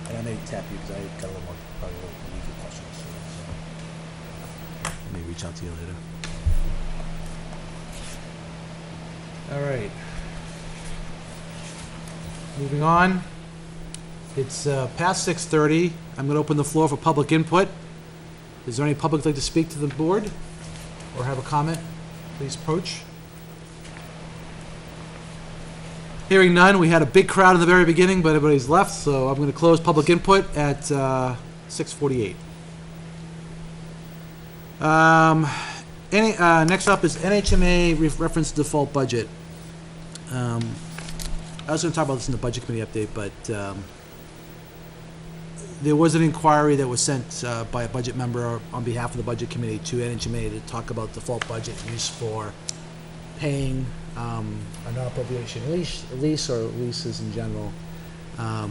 And I may tap you because I got a little more, probably a little legal questions. So I may reach out to you later. All right. Moving on. It's past 6:30. I'm going to open the floor for public input. Is there any public that'd like to speak to the board or have a comment? Please approach. Hearing none, we had a big crowd in the very beginning, but everybody's left, so I'm going to close public input at 6:48. Next up is NHMA reference default budget. I was going to talk about this in the budget committee update, but there was an inquiry that was sent by a budget member on behalf of the budget committee to NHMA to talk about default budget use for paying a non-appropriation lease or leases in general. I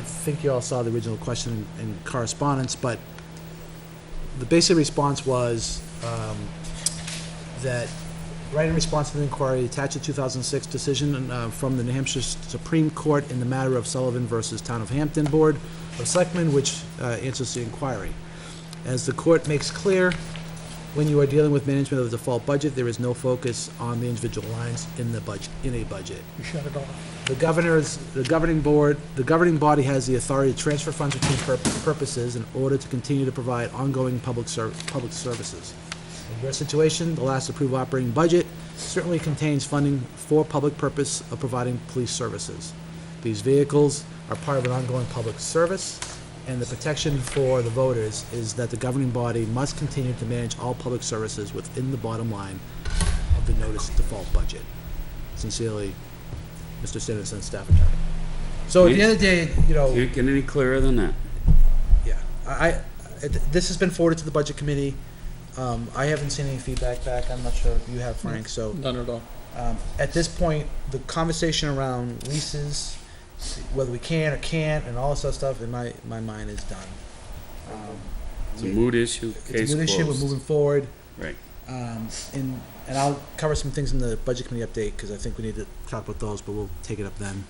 think you all saw the original question in correspondence, but the basic response was that right in response to the inquiry, attached a 2006 decision from the New Hampshire Supreme Court in the matter of Sullivan versus Town of Hampton Board of Selectmen, which answers the inquiry. As the court makes clear, when you are dealing with management of the default budget, there is no focus on the individual lines in a budget. You shut it off. The governing body has the authority to transfer funds between purposes in order to continue to provide ongoing public services. In your situation, the last approved operating budget certainly contains funding for public purpose of providing police services. These vehicles are part of an ongoing public service, and the protection for the voters is that the governing body must continue to manage all public services within the bottom line of the notice default budget. Sincerely, Mr. Citizen, staff attorney. So at the end of the day, Can't get any clearer than that. yeah, this has been forwarded to the budget committee. I haven't seen any feedback back. I'm not sure if you have, Frank. So None at all. at this point, the conversation around leases, whether we can or can't, and all this other stuff, in my mind is done. It's a mood issue, It's case a good issue. We're closed. moving forward. Right. And I'll cover some things in the budget committee update because I think we need to talk about those, but we'll take it up then.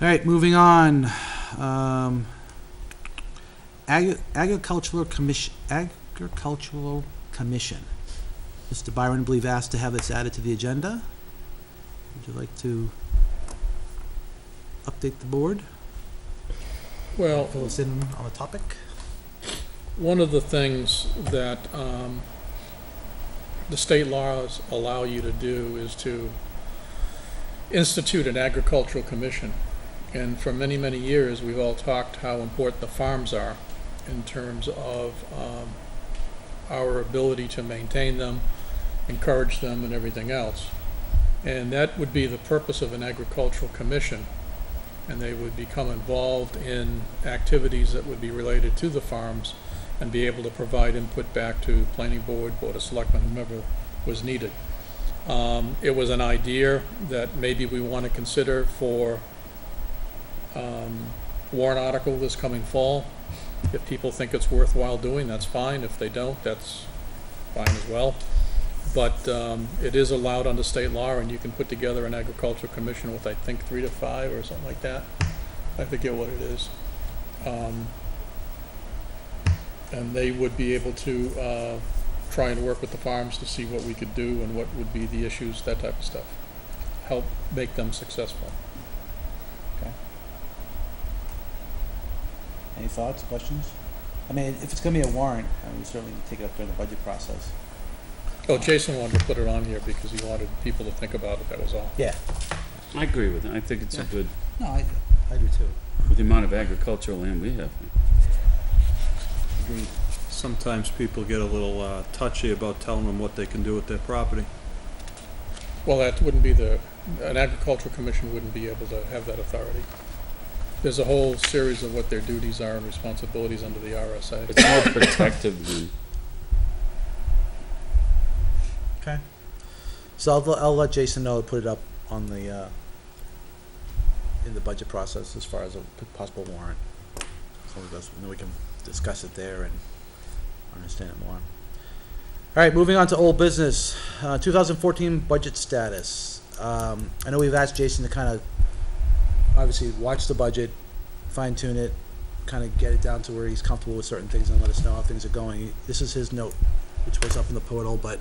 All right, moving on. Agricultural Commission. Mr. Byron, I believe, asked to have this added to the agenda. Would you like to update the board? Well, Fill us in on the topic? one of the things that the state laws allow you to do is to institute an agricultural commission. And for many, many years, we've all talked how important the farms are in terms of our ability to maintain them, encourage them, and everything else. And that would be the purpose of an agricultural commission. And they would become involved in activities that would be related to the farms and be able to provide input back to planning board, board of selectmen, whomever was needed. It was an idea that maybe we want to consider for warrant article this coming fall. If people think it's worthwhile doing, that's fine. If they don't, that's fine as well. But it is allowed under state law, and you can put together an agricultural commission with, I think, 3 to 5 or something like that. I forget what it is. And they would be able to try and work with the farms to see what we could do and what would be the issues, that type of stuff. Help make them successful. Okay. Any thoughts, questions? I mean, if it's gonna be a warrant, we certainly need to take it up during the budget process. Oh, Jason wanted to put it on here because he wanted people to think about it, that was all. Yeah. I agree with it. I think it's a good, No, I do too. with the amount of agricultural land we have. Agreed. Sometimes people get a little touchy about telling them what they can do with their property. Well, that wouldn't be an agricultural commission wouldn't be able to have that authority. There's a whole series of what their duties are and responsibilities under the RSA. It's more protective than, Okay. So I'll let Jason know to put it up on the in the budget process as far as a possible warrant. So we can discuss it there and understand it more. All right, moving on to old business. 2014 budget status. I know we've asked Jason to kind of obviously watch the budget, fine tune it, kind of get it down to where he's comfortable with certain things and let us know how things are going. This is his note, which was up in the portal, but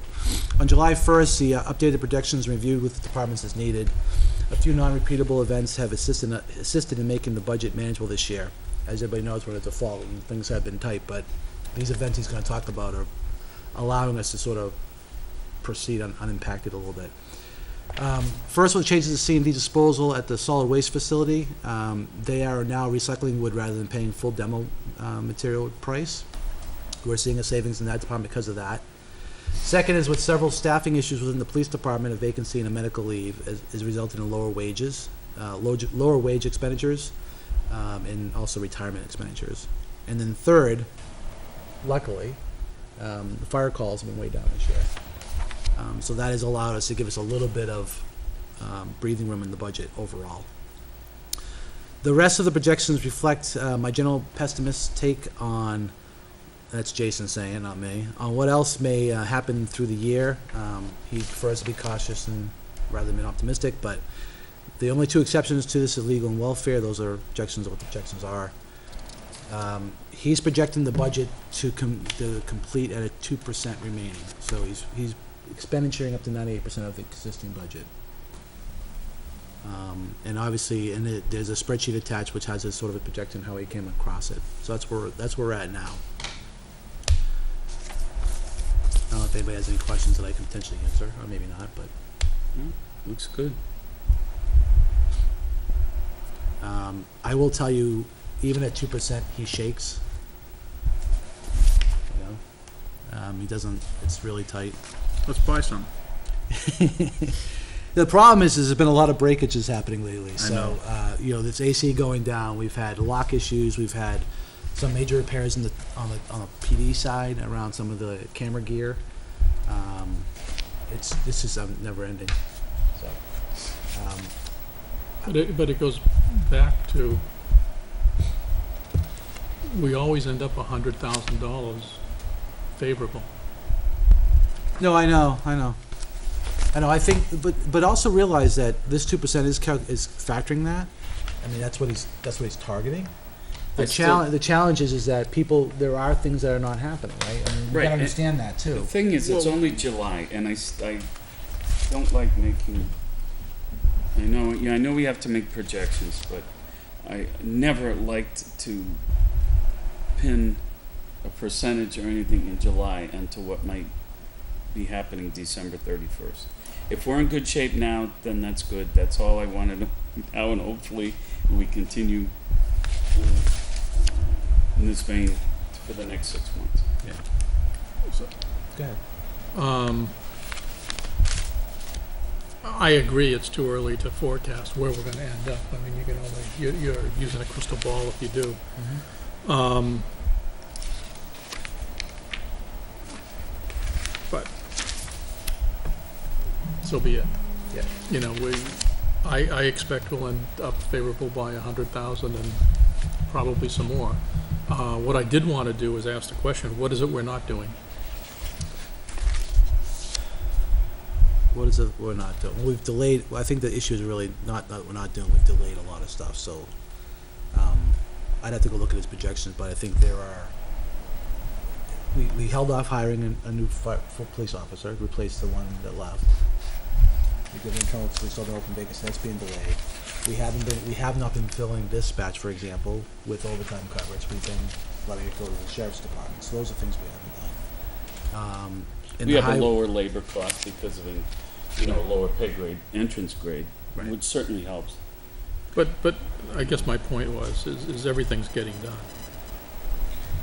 on July 1st, the updated projections reviewed with the departments as needed. A few non-repeatable events have assisted in making the budget manageable this year. As everybody knows, we're at the fall and things have been tight, but these events he's going to talk about are allowing us to sort of proceed unimpacted a little bit. First, with changes to C&D disposal at the solid waste facility, they are now recycling wood rather than paying full demo material price. We're seeing a savings in that department because of that. Second is with several staffing issues within the police department, a vacancy and a medical leave is resulting in lower wages, lower wage expenditures, and also retirement expenditures. And then third, luckily, the fire calls have been way down this year. So that has allowed us to give us a little bit of breathing room in the budget overall. The rest of the projections reflect my general pessimist take on, that's Jason saying, not me, on what else may happen through the year. He prefers to be cautious and rather than optimistic, but the only two exceptions to this is legal and welfare. Those are projections of what the projections are. He's projecting the budget to complete at a 2% remaining. So he's expendituring up to 98% of the existing budget. And obviously, there's a spreadsheet attached which has a sort of a projection how he came across it. So that's where we're at now. I don't know if anybody has any questions that I can potentially answer, or maybe not, but looks good. I will tell you, even at 2%, he shakes. You know, he doesn't. It's really tight. Let's buy some. The problem is there's been a lot of breakages happening lately. I So, know. this AC going down. We've had lock issues. We've had some major repairs on the PD side around some of the camera gear. This is never ending. So, But it goes back to, we always end up $100,000 favorable. no, I know. I think, but also realize that this 2% is factoring that. I mean, that's what he's targeting. I still- The challenge is that there are things that are not happening, right? I mean, you Right, gotta and- understand that The too. thing is, it's only July, and I don't like making, I know we have to make projections, but I never liked to pin a percentage or anything in July onto what might be happening December 31st. If we're in good shape now, then that's good. That's all I wanted to know, and hopefully we continue in this vein for the next 6 months. Go ahead. I agree, it's too early to forecast where we're gonna end up. I mean, you can only, you're using a crystal ball if you do. But, so be it. Yeah. You know, I expect we'll end up favorable by 100,000 and probably some more. What I did wanna do is ask the question, what is it we're not doing? What is it we're not doing? We've delayed, I think the issue is really not that we're not doing, we've delayed a lot of stuff, so, I'd have to go look at his projections, but I think there are, we held off hiring a new police officer, replaced the one that left. We did internal, we still have an open vacancy, that's being delayed. We have not been filling dispatch, for example, with overtime coverage, we've been letting it go to the sheriff's department, so those are things we haven't done. In We the have a high- lower labor cost because of a lower pay grade, entrance grade, Right. which certainly helps. But I guess my point was, is everything's getting done.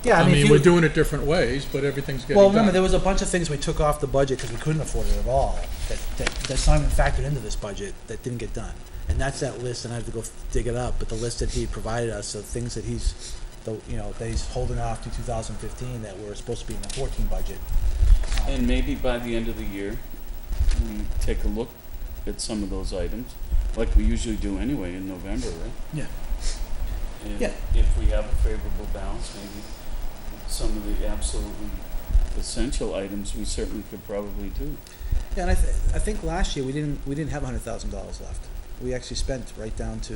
Yeah, I mean, if we're you, doing it different ways, but everything's getting well, done. remember, there was a bunch of things we took off the budget because we couldn't afford it at all, that's not even factored into this budget, that didn't get done. And that's that list, and I have to go dig it up, but the list that he provided us of things that that he's holding off to 2015 that were supposed to be in the 14 budget. And maybe by the end of the year, we take a look at some of those items, like we usually do anyway in November, right? Yeah. And Yeah. if we have a favorable balance, maybe some of the absolutely essential items we certainly could probably do. Yeah, and I think last year we didn't have $100,000 left. We actually spent right down to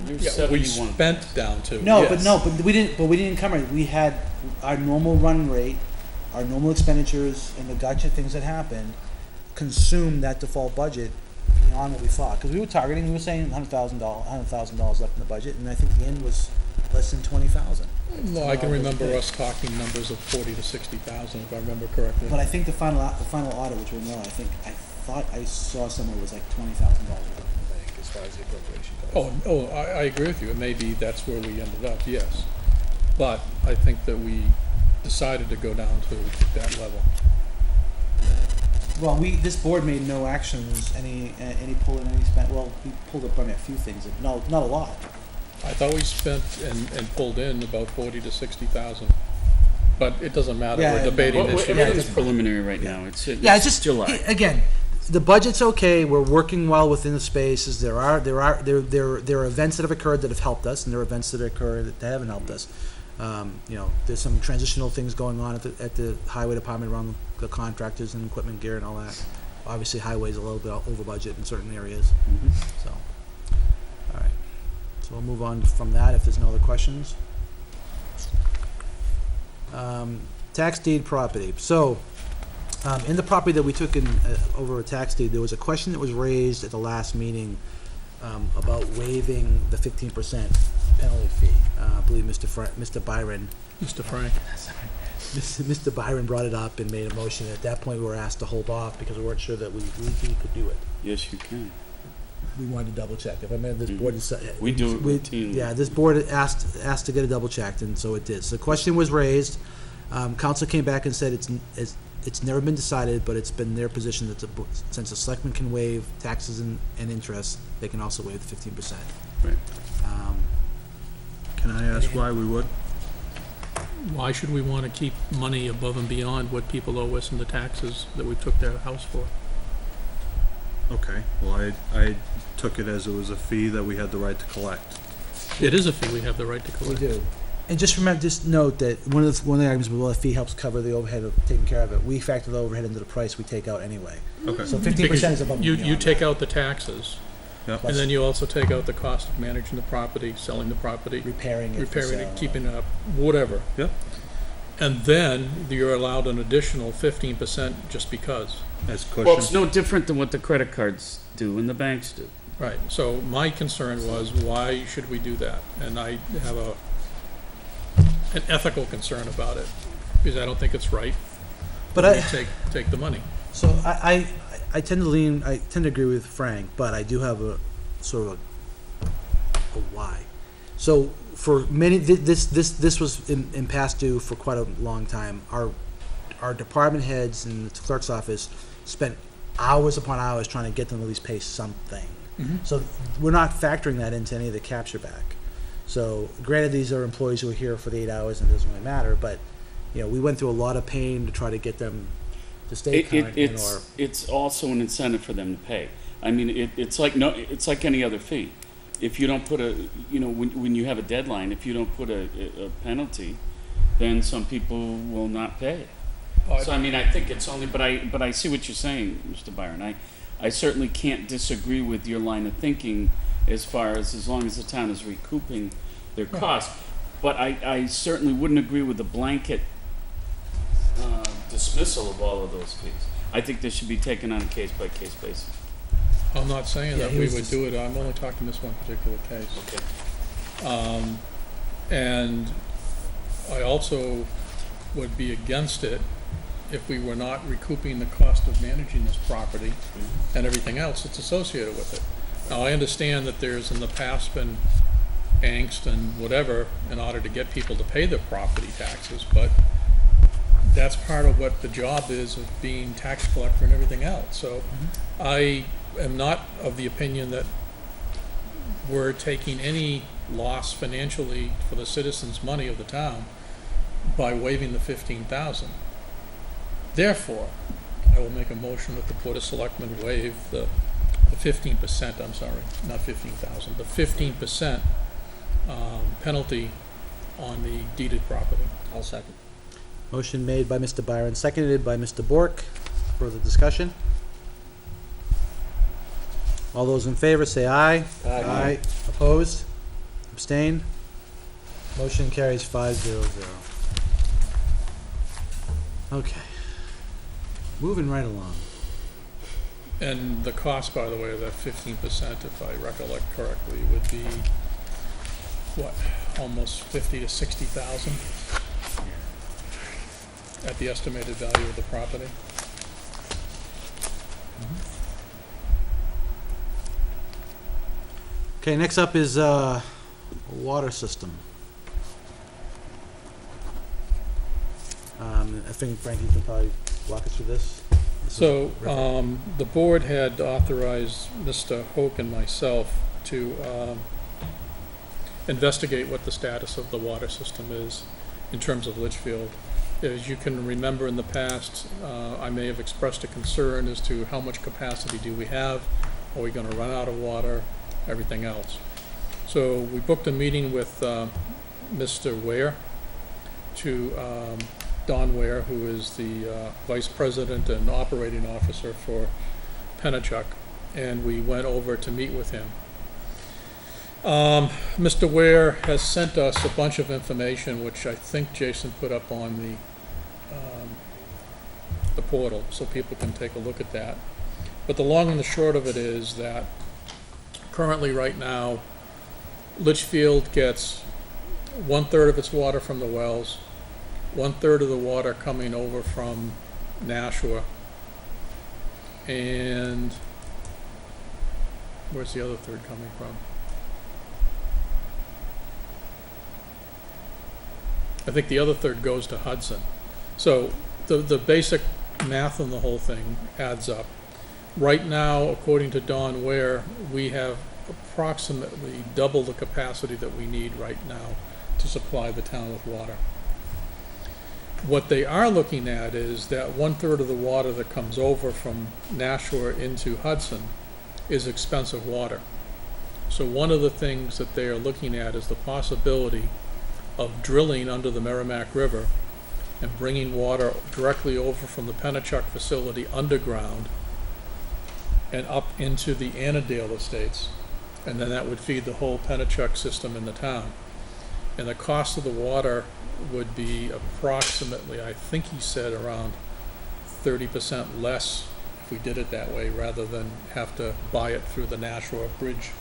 You're Yeah, we 71. spent down to. but we didn't come right. We had our normal run rate, our normal expenditures, and the gotcha things that happened consumed that default budget beyond what we thought. Because we were saying $100,000 left in the budget, and I think the end was less than 20,000. No, I can remember us talking numbers of 40 to 60,000, if I remember correctly. But I think the final audit, which we'll know, I thought I saw somewhere was like $20,000 worth in the bank as far as the appropriation goes. I agree with you, and maybe that's where we ended up, yes. But I think that we decided to go down to that level. Well, this board made no actions, any pulling, any spent. Well, we pulled up probably a few things. No, not a lot. I thought we spent and pulled in about 40 to 60,000. But it doesn't matter, Yeah, we're debating Well, this. everything's preliminary right now. It's It's just July. Again, the budget's okay. We're working well within the spaces. There are events that have occurred that have helped us, and there are events that occur that haven't helped us. There's some transitional things going on at the highway department around the contractors and equipment gear and all that. Obviously, highway's a little bit over budget in certain areas. So, all right. So we'll move on from that if there's no other questions. Tax deed property. So, in the property that we took in over a tax deed, there was a question that was raised at the last meeting about waiving the 15% penalty fee. I believe Mr. Byron. Mr. Frank. Mr. Byron brought it up and made a motion. At that point, we were asked to hold off because we weren't sure that we legally could do it. Yes, you can. We wanted to double check. If I remember, this board decided. We do it routinely. Yeah, this board asked to get it double checked, and so it did. So the question was raised. Council came back and said it's never been decided, but it's been their position that since the selectmen can waive taxes and interest, they can also waive the 15%. Right. Can I ask why we would? Why should we want to keep money above and beyond what people owe us in the taxes that we took their house for? Okay, well, I took it as it was a fee that we had the right to collect. It is a fee we have the right to We collect. do. And just note that one of the items, well, the fee helps cover the overhead of taking care of it. We factor the overhead into the price we take out anyway. Okay. So 15% is above and beyond. You take out the taxes, Yep. And then you also take out the cost of managing the property, selling the property, Repairing it. for repairing sale. it, keeping it up, whatever. Yep. And then you're allowed an additional 15% just because. As Well, it's cushion. no different than what the credit cards do and the banks do. Right, so my concern was, why should we do that? And I have an ethical concern about it, because I don't think it's right. But We I, take the money. so I tend to agree with Frank, but I do have a sort of a why. So for many, this was in past due for quite a long time. Our department heads in the clerk's office spent hours upon hours trying to get them to at least pay something. So we're not factoring that into any of the capture back. So granted, these are employees who are here for the 8 hours and it doesn't really matter, but we went through a lot of pain to try to get them to stay current. It's also an incentive for them to pay. I mean, it's like any other fee. If you don't put when you have a deadline, if you don't put a penalty, then some people will not pay. So I mean, I think it's only, but I see what you're saying, Mr. Byron. I certainly can't disagree with your line of thinking as long as the town is recouping their costs. But I certainly wouldn't agree with the blanket dismissal of all of those fees. I think this should be taken on a case-by-case basis. I'm not saying Yeah, that he we was would just- do it, I'm only talking this one particular case. Okay. And I also would be against it if we were not recouping the cost of managing this property and everything else that's associated with it. Now, I understand that there's in the past been angst and whatever in order to get people to pay their property taxes, but that's part of what the job is of being tax collector and everything else. So I am not of the opinion that we're taking any loss financially for the citizens' money of the town by waiving the 15,000. Therefore, I will make a motion that the Board of Selectmen waive the 15%, I'm sorry, not 15,000, the 15% penalty on the deeded property. I'll second. Motion made by Mr. Byron, seconded by Mr. Bork. Further discussion? All those in favor say aye. Aye. Opposed? Abstained? Motion carries 5-0-0. Okay. Moving right along. And the cost, by the way, of that 15%, if I recollect correctly, would be, what, almost 50 to 60,000 at the estimated value of the property? Okay, next up is water system. I think, Frank, you can probably walk us through this. So, the board had authorized Mr. Hoke and myself to investigate what the status of the water system is in terms of Litchfield. As you can remember in the past, I may have expressed a concern as to how much capacity do we have, are we gonna run out of water, everything else. So we booked a meeting with Mr. Ware Don Ware, who is the Vice President and Operating Officer for Pennachuck, and we went over to meet with him. Mr. Ware has sent us a bunch of information, which I think Jason put up on the portal, so people can take a look at that. But the long and the short of it is that currently, right now, Litchfield gets 1/3 of its water from the wells, 1/3 of the water coming over from Nashua, and where's the other third coming from? I think the other third goes to Hudson. So the basic math on the whole thing adds up. Right now, according to Don Ware, we have approximately double the capacity that we need right now to supply the town with water. What they are looking at is that 1/3 of the water that comes over from Nashua into Hudson is expensive water. So one of the things that they are looking at is the possibility of drilling under the Merrimack River and bringing water directly over from the Pennachuck facility underground and up into the Annandale Estates. And then that would feed the whole Pennachuck system in the town. And the cost of the water would be approximately, I think he said, around 30% less if we did it that way, rather than have to buy it through the Nashua Bridge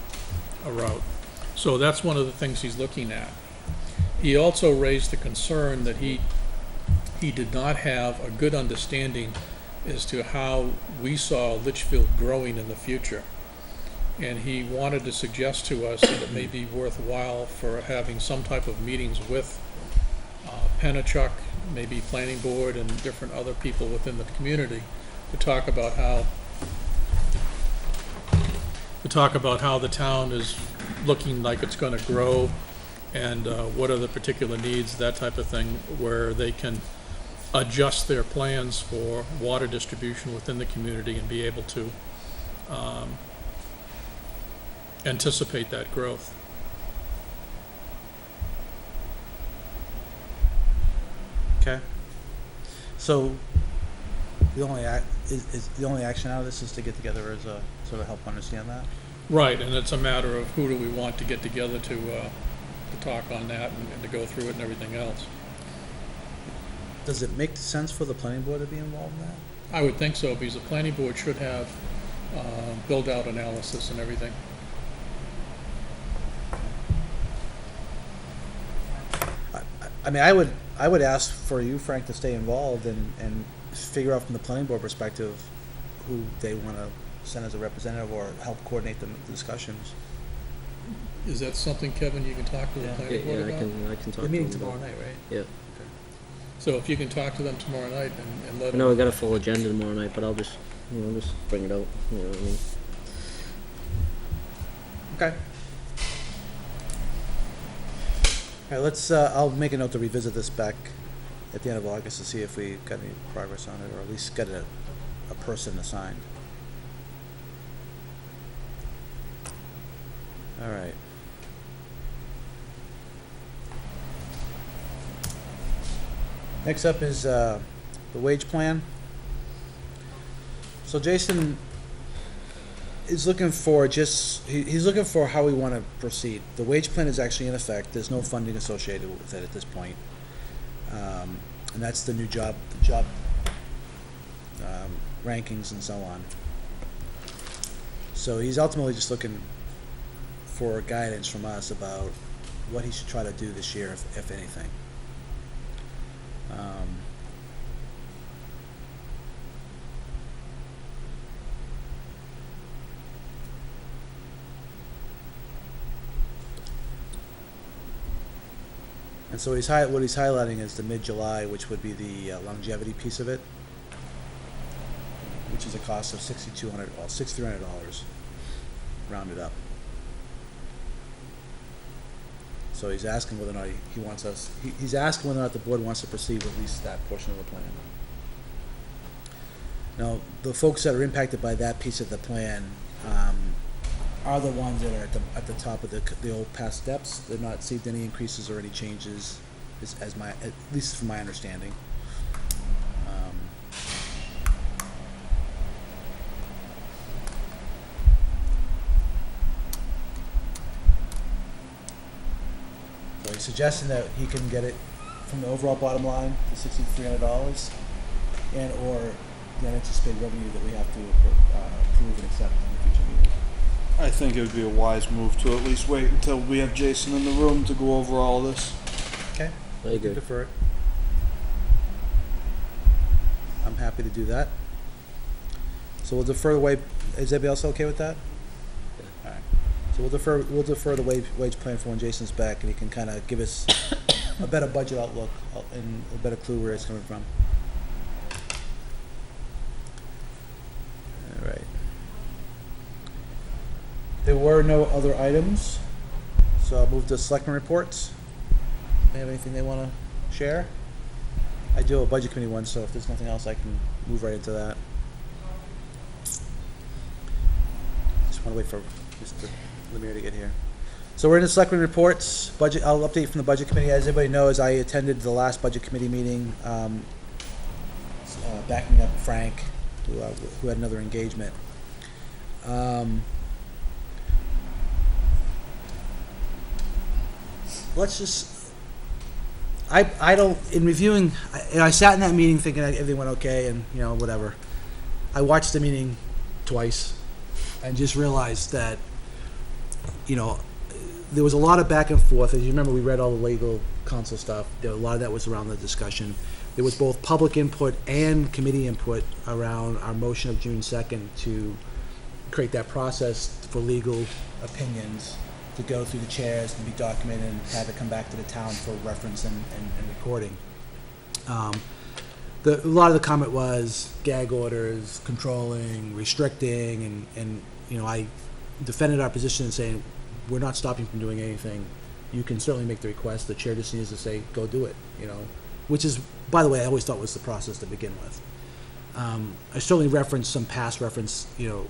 route. So that's one of the things he's looking at. He also raised the concern that he did not have a good understanding as to how we saw Litchfield growing in the future. And he wanted to suggest to us that it may be worthwhile for having some type of meetings with Pennachuck, maybe planning board and different other people within the community to talk about how the town is looking like it's going to grow, and what are the particular needs, that type of thing, where they can adjust their plans for water distribution within the community and be able to anticipate that growth. Okay. So the only is the only action out of this is to get together as a sort of help understand that. Right, and it's a matter of who do we want to get together to talk on that and to go through it and everything else. Does it make sense for the planning board to be involved in that? I would think so, because the planning board should have build-out analysis and everything. I mean, I would ask for you, Frank, to stay involved and figure out from the planning board perspective who they want to send as a representative or help coordinate the discussions. Is that something, Kevin, you can talk to the Yeah. planning board about? I can talk The meeting to them tomorrow about night, right? Yeah. So if you can talk to them tomorrow night and let I them... know we got a full agenda tomorrow night, but I'll just, just bring it out, you know what I mean? Okay. All right, let's, I'll make a note to revisit this back at the end of August to see if we got any progress on it, or at least get a person assigned. All right. Next up is the wage plan. So Jason is looking for he's looking for how we want to proceed. The wage plan is actually in effect. There's no funding associated with it at this point. And that's the new job rankings and so on. So he's ultimately just looking for guidance from us about what he should try to do this year, if anything. And so what he's highlighting is the mid-July, which would be the longevity piece of it, which is a cost of $6,300, rounded up. So he's asking whether or not he wants us. He's asking whether or not the board wants to proceed with at least that portion of the plan. Now, the folks that are impacted by that piece of the plan are the ones that are at the top of the old past steps. They've not received any increases or any changes, at least from my understanding. So he's suggesting that he can get it from the overall bottom line to $6,300, and or the unanticipated revenue that we have to approve and accept in the future meeting. I think it would be a wise move to at least wait until we have Jason in the room to go over all this. Okay. Very good. Defer it. I'm happy to do that. So we'll defer the wage. Is everybody else okay with that? Yeah. All right. So we'll defer the wage plan for when Jason's back, and he can kind of give us a better budget outlook and a better clue where it's coming from. All right. There were no other items, so I'll move to Selectmen reports. They have anything they want to share? I do have a budget committee one, so if there's nothing else, I can move right into that. Just want to wait for Mr. Lemire to get here. So we're in the Selectmen reports. Budget. I'll update from the budget committee. As everybody knows, I attended the last budget committee meeting, backing up Frank, who had another engagement. Let's just, I don't, in reviewing, I sat in that meeting thinking everything went okay and, whatever. I watched the meeting twice and just realized that, there was a lot of back and forth. As you remember, we read all the legal counsel stuff. A lot of that was around the discussion. There was both public input and committee input around our motion of June 2nd to create that process for legal opinions to go through the chairs and be documented and have it come back to the town for reference and recording. A lot of the comment was gag orders, controlling, restricting, and I defended our position in saying we're not stopping from doing anything. You can certainly make the request. The chair just needs to say, go do it, which is, by the way, I always thought was the process to begin with. I certainly referenced some past reference to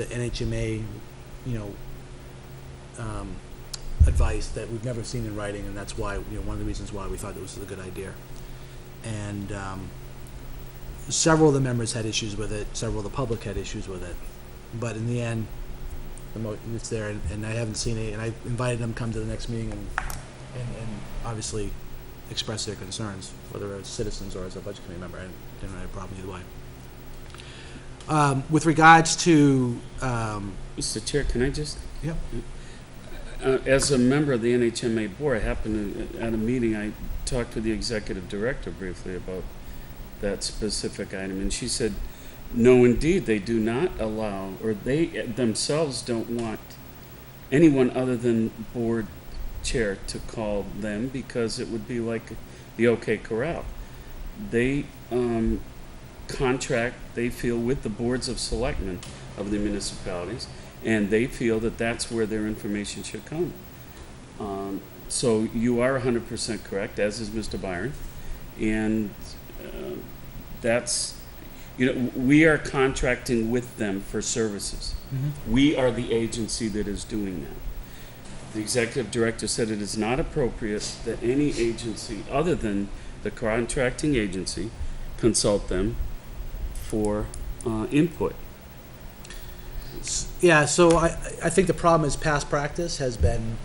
NHMA, advice that we've never seen in writing, and that's why, one of the reasons why we thought it was a good idea. And several of the members had issues with it, several of the public had issues with it, but in the end, it's there, and I haven't seen it, and I invited them to come to the next meeting and obviously express their concerns, whether as citizens or as a budget committee member. I didn't have a problem either way. With regards to Mr. Chair, can I just? Yep. As a member of the NHMA board, I happened to, at a meeting, I talked to the executive director briefly about that specific item, and she said, no, indeed, they do not allow, or they themselves don't want anyone other than board chair to call them, because it would be like the OK Corral. They contract, they feel, with the boards of selectmen of the municipalities, and they feel that that's where their information should come. So you are 100% correct, as is Mr. Byron, and that's, we are contracting with them for services. Mm-hmm. We are the agency that is doing that. The executive director said it is not appropriate that any agency other than the contracting agency consult them for input. Yeah, so I think the problem is past practice has been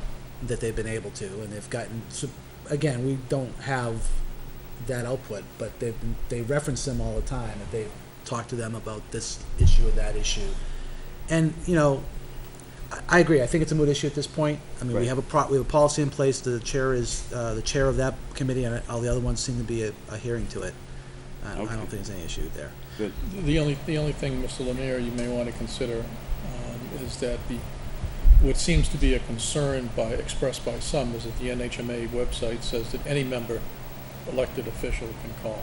that they've been able to, and they've gotten, so again, we don't have that output, but they reference them all the time, and they talk to them about this issue or that issue. And, I agree. I think it's a moot issue at this point. I mean, Right. we have a policy in place. The chair is the chair of that committee, and all the other ones seem to be a hearing to it. I don't think there's any issue there. Good. The only thing, Mr. Lemire, you may want to consider is that what seems to be a concern expressed by some is that the NHMA website says that any member, elected official, can call,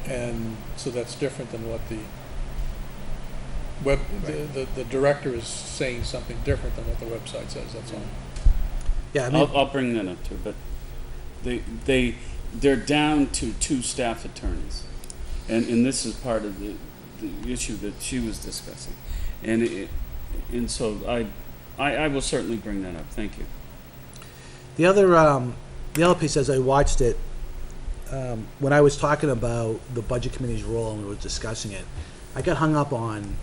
and so that's different than what the the director is saying something different than what the website says. That's all. Yeah, I mean, I'll bring that up too, but they're down to 2 staff attorneys, and this is part of the issue that she was discussing, and so I will certainly bring that up. Thank you. the other piece, as I watched it, when I was talking about the budget committee's role and we were discussing it, I got hung up on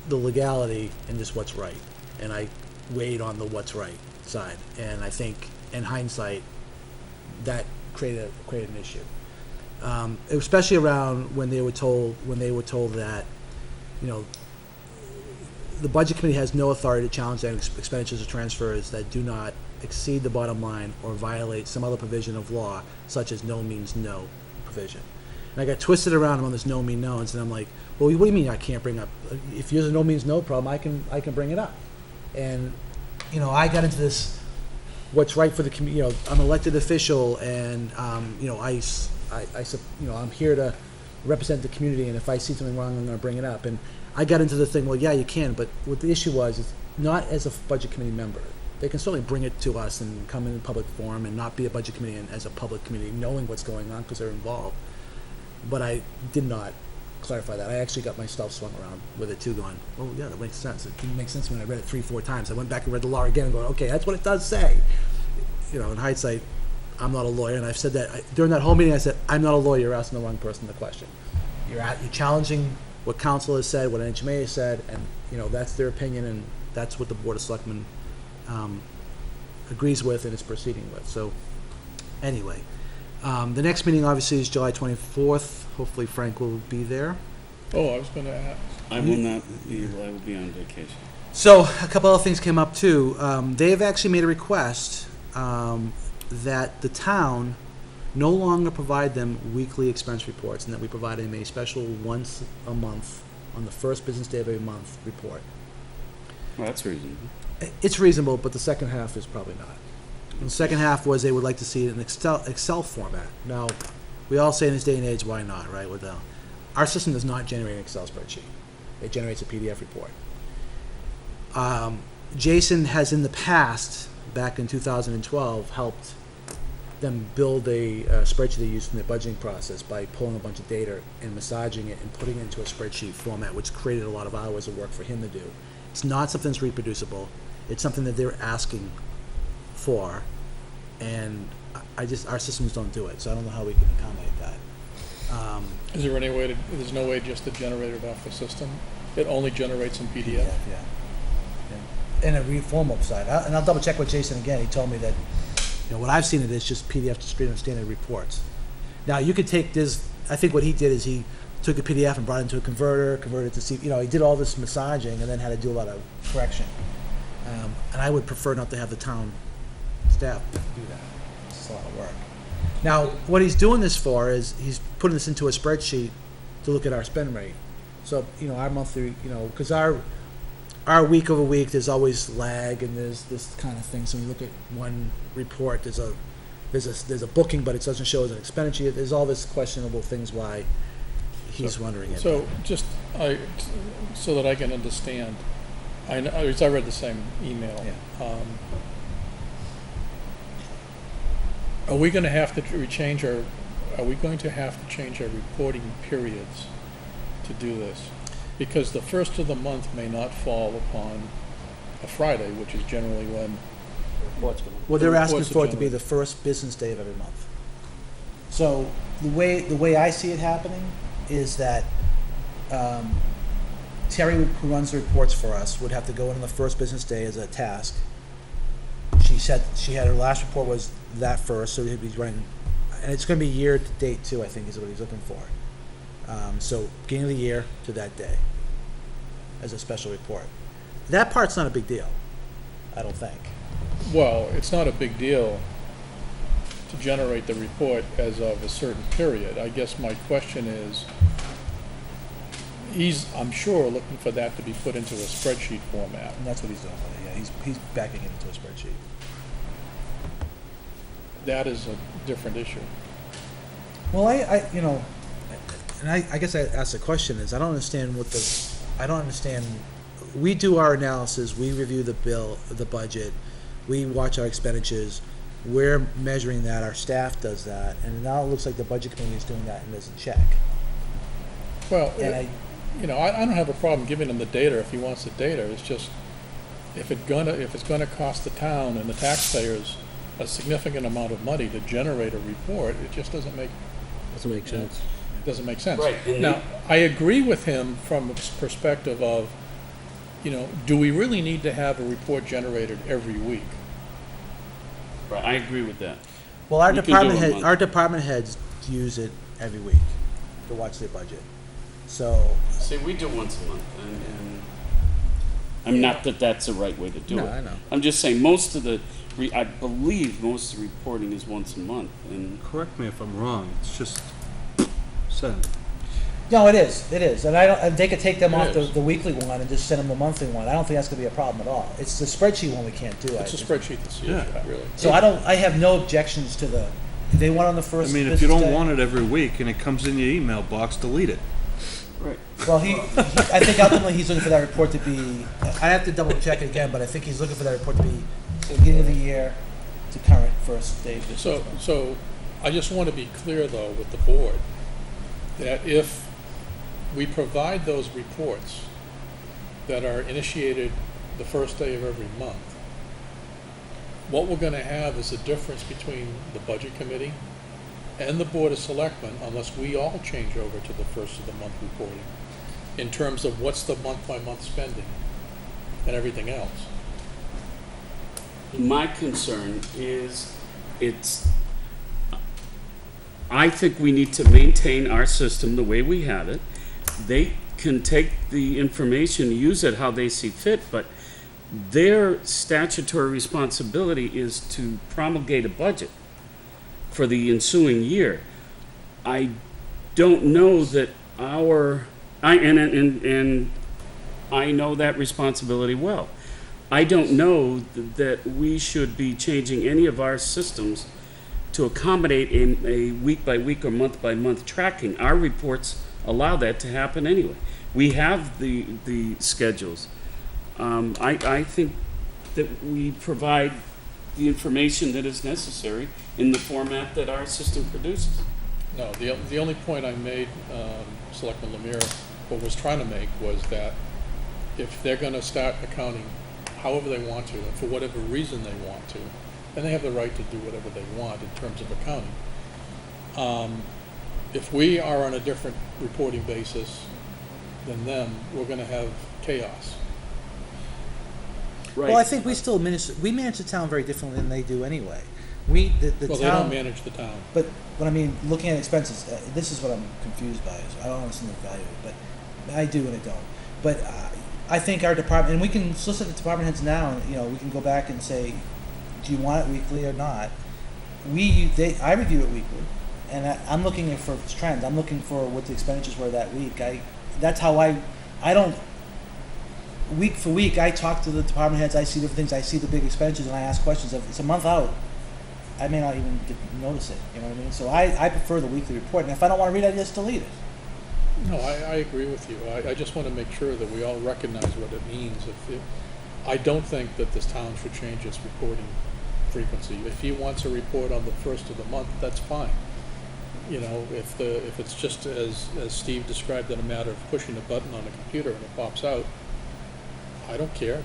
the legality and just what's right, and I weighed on the what's right side, and I think in hindsight that created an issue, especially around when they were told that the budget committee has no authority to challenge any expenditures or transfers that do not exceed the bottom line or violate some other provision of law, such as no means no provision. And I got twisted around on this no mean no's, and I'm like, well, what do you mean I can't bring up? If there's a no means no problem, I can bring it up. And I got into this what's right for the community. I'm an elected official, and I'm here to represent the community. And if I see something wrong, I'm going to bring it up. And I got into the thing. Well, yeah, you can, but what the issue was is not as a budget committee member. They can certainly bring it to us and come in public forum and not be a budget committee and as a public committee, knowing what's going on because they're involved. But I did not clarify that. I actually got myself swung around with it too, going, oh yeah, that makes sense. It didn't make sense when I read it 3-4 times. I went back and read the law again and going, okay, that's what it does say. In hindsight, I'm not a lawyer, and I've said that during that whole meeting. I said, I'm not a lawyer. You're asking the wrong person the question. you're challenging what council has said, what NHMA has said, and, you know, that's their opinion, and that's what the Board of Selectmen agrees with and is proceeding with. So, anyway, the next meeting obviously is July 24th. Hopefully Frank will be there. Oh, I was going to ask. I will not be, I will be on vacation. So, a couple other things came up too. They have actually made a request that the town no longer provide them weekly expense reports, and that we provide them a special once a month, on the first business day of every month, report. Well, that's reasonable. It's reasonable, but the second half is probably not. And the second half was they would like to see it in Excel format. Now, we all say in this day and age, why not, right? Our system does not generate an Excel spreadsheet. It generates a PDF report. Jason has in the past, back in 2012, helped them build a spreadsheet they use in their budgeting process by pulling a bunch of data and massaging it and putting it into a spreadsheet format, which created a lot of hours of work for him to do. It's not something that's reproducible. It's something that they're asking for, and our systems don't do it, so I don't know how we can accommodate that. Is there any way there's no way just to generate it off the system? It only generates in PDF? Yeah. And a reform side. And I'll double check with Jason again. He told me that, you know, what I've seen it is just PDF to straight on standard reports. Now, you could take this, I think what he did is he took a PDF and brought it into a converted it to see, you know, he did all this massaging and then had to do a lot of correction. And I would prefer not to have the town staff do that. It's just a lot of work. Now, what he's doing this for is he's putting this into a spreadsheet to look at our spend rate. So, you know, our monthly, you know, because our week over week, there's always lag and there's this kind of thing. So when you look at one report, there's a booking, but it doesn't show as an expenditure. There's all this questionable things why he's wondering it. So just so that I can understand, I read the same email. Yeah. Are we going to have to change our reporting periods to do this? Because the first of the month may not fall upon a Friday, which is generally when Well, they're asking reports are for it to be generated. the first business day of every month. So the way I see it happening is that Terry, who runs the reports for us, would have to go in on the first business day as a task. She said she had her last report was that first, so he'd be running, and it's going to be year to date too, I think, is what he's looking for. So beginning of the year to that day as a special report. That part's not a big deal, I don't think. Well, it's not a big deal to generate the report as of a certain period. I guess my question is, I'm sure, looking for that to be put into a spreadsheet format. And that's what he's doing with it, yeah. He's backing it into a spreadsheet. That is a different issue. Well, I you know, and I guess I asked the question is, I don't understand we do our analysis, we review the budget, we watch our expenditures, we're measuring that, our staff does that, and now it looks like the budget committee is doing that and doesn't check. Well, And I don't have a problem giving him the data if he wants the data. It's just, if it's gonna cost the town and the taxpayers a significant amount of money to generate a report, it just doesn't make sense. It doesn't make sense. Right, and Now, I agree with him from a perspective of, do we really need to have a report generated every week? Right, I agree with that. Well, our You can do it department heads use it every week to watch their budget. So, See, we do once a month, and I'm not that that's the right way to do No, it. I know. I'm just saying I believe most of the reporting is once a month, and Correct me if I'm wrong, it's just send. no, it is, and they could take them It off is. the weekly one and just send them the monthly one. I don't think that's gonna be a problem at all. It's the spreadsheet one we can't do. It's a spreadsheet that's used, Yeah. really. So I have no objections to if they want on the I first. mean, if you don't business day- want it every week and it comes in your email box, delete it. right. Well, I think ultimately he's looking for that report to be, I have to double check it again, but I think he's looking for that report to be beginning of the year to current first day. So I just want to be clear, though, with the board, that if we provide those reports that are initiated the first day of every month, what we're going to have is a difference between the budget committee and the Board of Selectmen, unless we all change over to the first of the month reporting, in terms of what's the month-by-month spending and everything else. My concern is I think we need to maintain our system the way we have it. They can take the information, use it how they see fit, but their statutory responsibility is to promulgate a budget for the ensuing year. I don't know that and I know that responsibility well. I don't know that we should be changing any of our systems to accommodate a week-by-week or month-by-month tracking. Our reports allow that to happen anyway. We have the schedules. I think that we provide the information that is necessary in the format that our system produces. No, the only point I made, Selectman Lemire, what was trying to make was that if they're gonna start accounting however they want to, and for whatever reason they want to, and they have the right to do whatever they want in terms of accounting. If we are on a different reporting basis than them, we're gonna have chaos. Right. Well, I think we still manage the town very differently than they do anyway. The Well, they town, don't manage the town. but what I mean, looking at expenses, this is what I'm confused by. Is I don't understand the value of it, but I do and I don't. But I think our department, and we can solicit the department heads now, and we can go back and say, do you want it weekly or not? I review it weekly, and I'm looking for trends. I'm looking for what the expenditures were that week. That's how I don't. Week for week, I talk to the department heads. I see different things. I see the big expenditures, and I ask questions. If it's a month out, I may not even notice it. You know what I mean? So I prefer the weekly report. And if I don't want to read it, I just delete it. No, I agree with you. I just want to make sure that we all recognize what it means. I don't think that this town should change its reporting frequency. If he wants a report on the first of the month, that's fine. If it's just as Steve described it, a matter of pushing a button on a computer and it pops out, I don't care.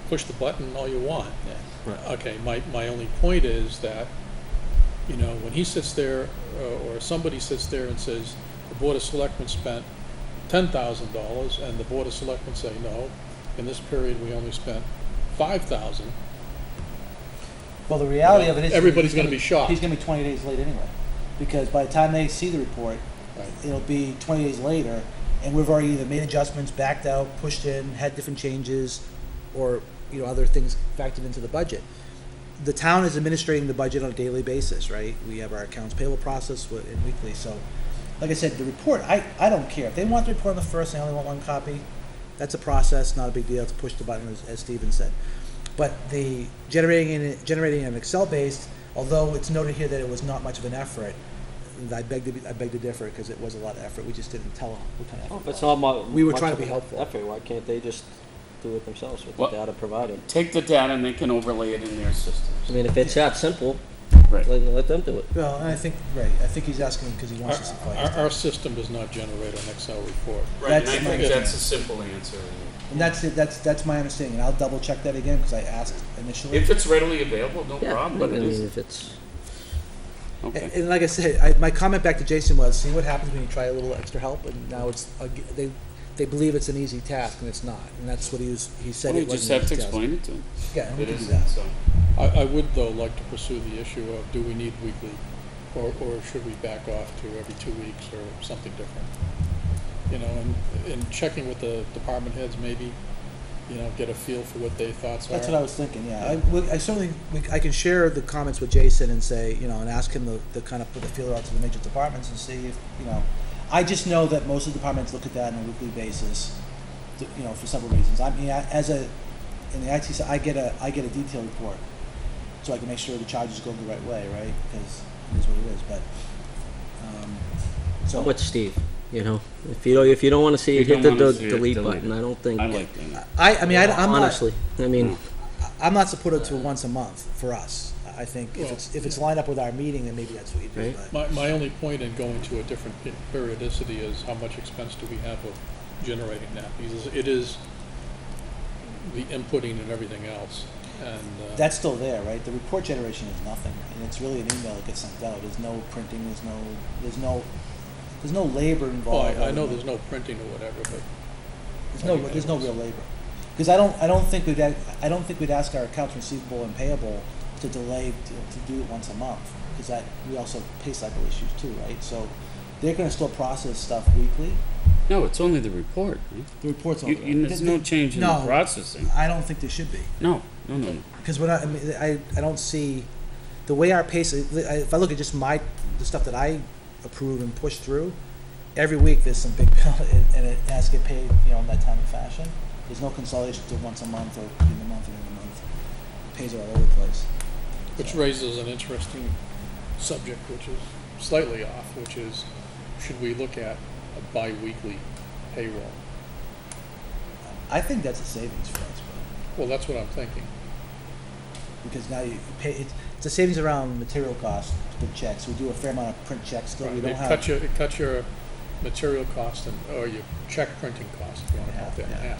Push the button all you want. Yeah. Right. Okay, my only point is that, when he sits there, or somebody sits there and says, the Board of Selectmen spent $10,000, and the Board of Selectmen say, no, in this period we only spent $5,000. Well, the reality of it is Everybody's going to be shocked. He's going to be 20 days late anyway, because by the time they see the report, Right. it'll be 20 days later, and we've already either made adjustments, backed out, pushed in, had different changes, or other things factored into the budget. The town is administrating the budget on a daily basis, right? We have our accounts payable process and weekly. So, like I said, the report, I don't care. If they want the report on the first, and they only want one copy, that's a process, not a big deal to push the button, as Steven said. But the generating an Excel based, although it's noted here that it was not much of an effort, I beg to differ, because it was a lot of effort. We just didn't tell them what kind of effort. If it's not We were much trying of to be an helpful. effort, why can't they just do it themselves with Well- the data provided? Take the data and they can overlay it in their systems. I mean, if it's that simple, Right. let them do it. Well, and I think he's asking because he wants to simplify it. Our system does not generate an Excel report. Right, and I That's my- think that's a simple answer. And that's my understanding. And I'll double check that again because I asked initially. If it's readily available, no Yeah, problem, I but it mean, is. if it's, Okay. And like I said, my comment back to Jason was, see what happens when you try a little extra help, and now they believe it's an easy task, and it's not. And that's what he said. Well, It you just wasn't have to an easy task. explain it to them. Yeah, and we It can do isn't, that. so. I would, though, like to pursue the issue of, do we need weekly, or should we back off to every 2 weeks or something different? And checking with the department heads, maybe, get a feel for what their thoughts are. That's what I was thinking. Yeah, I certainly I can share the comments with Jason and say, and ask him to kind of put the feeler out to the major departments and see if I just know that most of the departments look at that on a weekly basis, for several reasons. I mean, in the IT side, I get a detailed report, so I can make sure the charges go the right way, right? Because it is what it is. But I'm with Steve, if you don't want to see it, You hit don't the wanna see it, delete delete button. it. I don't think. I like that. I'm honestly, I mean, I'm not supportive to once a month for us. I think Well, if it's lined up with our meeting, then maybe that's what you do. Right. But My only point in going to a different periodicity is how much expense do we have of generating that? Because it is the inputting and everything else. And, That's still there, right? The report generation is nothing, and it's really an email that gets sent out. There's no printing, there's no labor oh, involved. I know there's no printing or whatever, but There's no real labor. Because I don't think we'd ask our accounts receivable and payable to delay to do it once a month, because we also pay cycle issues too, right? So they're going to still process stuff weekly. No, it's only the report. Right? The report's You- you- there's no change in the processing. I don't think there should be. No. Because we're not. I mean, I don't see the way our pace. If I look at just the stuff that I approve and push through, every week there's some big bill, and it has to get paid, in that time and fashion. There's no consolidation to once a month or in the month or in the month. Pays are all over the place. which raises an interesting subject, which is slightly off, which is, should we look at a bi-weekly payroll? I think that's a savings for us, Well, that's what I'm thinking. because now you pay. It's a savings around material costs for checks. We do a fair amount of print checks still. We don't It have. cuts your material cost or your check printing cost, if you want to count that in half.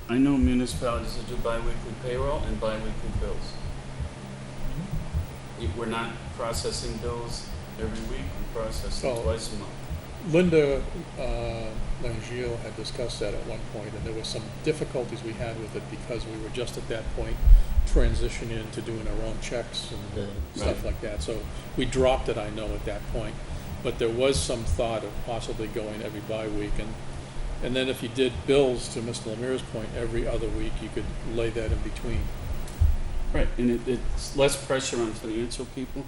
I know municipalities that do bi-weekly payroll and bi-weekly bills. We're not processing bills every week, we process them Oh. twice a month. Linda Langiel had discussed that at one point, and there were some difficulties we had with it because we were just at that point transitioning into doing our own checks and stuff Right. like that. So we dropped it, I know, at that point. But there was some thought of possibly going every bi-week, and then if you did bills, to Mr. Lemire's point, every other week, you could lay that in between. Right, and it's less pressure on financial people,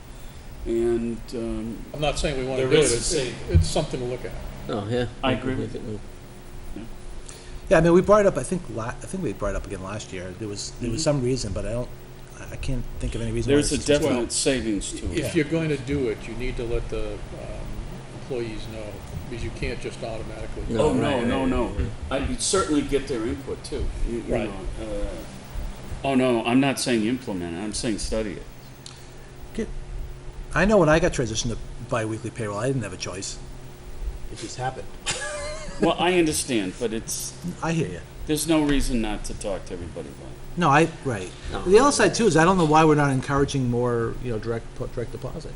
and I'm not saying we want to There do it. is a It's- saving. It's something to look at. Oh, yeah. I agree with you. Yeah, I mean, we brought it up. I think we brought it up again last year. There was some reason, but I can't think of any reason. there's why a it's just- definite savings to it. If you're going to do it, you need to let the employees know, because you can't just automatically. No, Oh, right, no. I'd certainly get their input too. You Right. know, oh, no, I'm not saying implement it, I'm saying study it. I know when I got transitioned to bi-weekly payroll, I didn't have a choice. It just happened. Well, I understand, but I hear you. there's no reason not to talk to everybody about it. No, right. The other side too is I don't know why we're not encouraging more, direct deposit.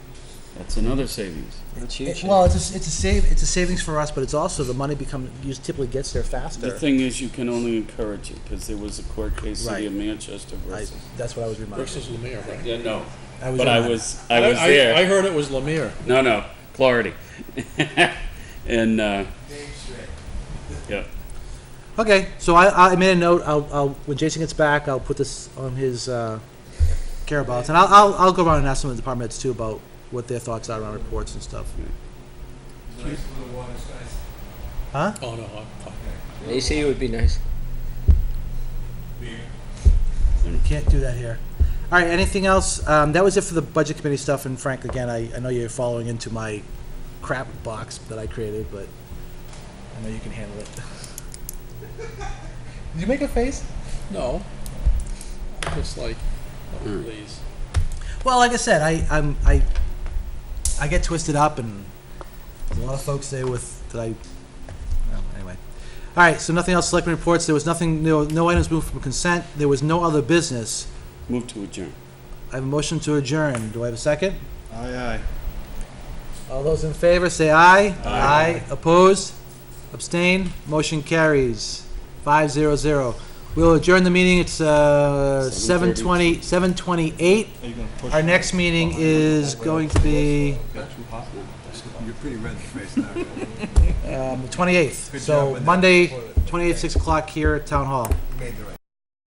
That's another savings. That's huge. Well, it's a savings for us, but it's also the money typically gets there faster. The thing is, you can only encourage it, because there was a court case, City of Manchester versus. That's what I was reminded. Versus Lemire, right? Yeah, no, I was but I reminded. was there. I heard it was Lemire. No, Clarity. And, yeah. Okay, so I made a note. I'll when Jason gets back, I'll put this on his care abouts, and I'll go around and ask some of the department heads too about what their thoughts are on reports and stuff. Huh? Oh, no, I'm AC would be nice. Can't do that here. All right, anything else? That was it for the budget committee stuff, and Frank, again, I know you're following into my crap box that I created, but I know you can handle it. Did you make a face? No. Just like, oh, please. Well, like I said, I get twisted up, and there's a lot of folks there anyway. All right, so nothing else. Selectmen reports. There was nothing. No items moved from consent. There was no other business. Move to adjourn. I have a motion to adjourn. Do I have a second? Aye. All those in favor say aye. Aye. Opposed? Abstain? Motion carries. 5-0-0. We'll adjourn the meeting. It's 7:28. Our next meeting is going to be You're pretty red in the face now. the 28th. Good So job with that. Monday, 28th, 6 o'clock here at Town Hall. You made the right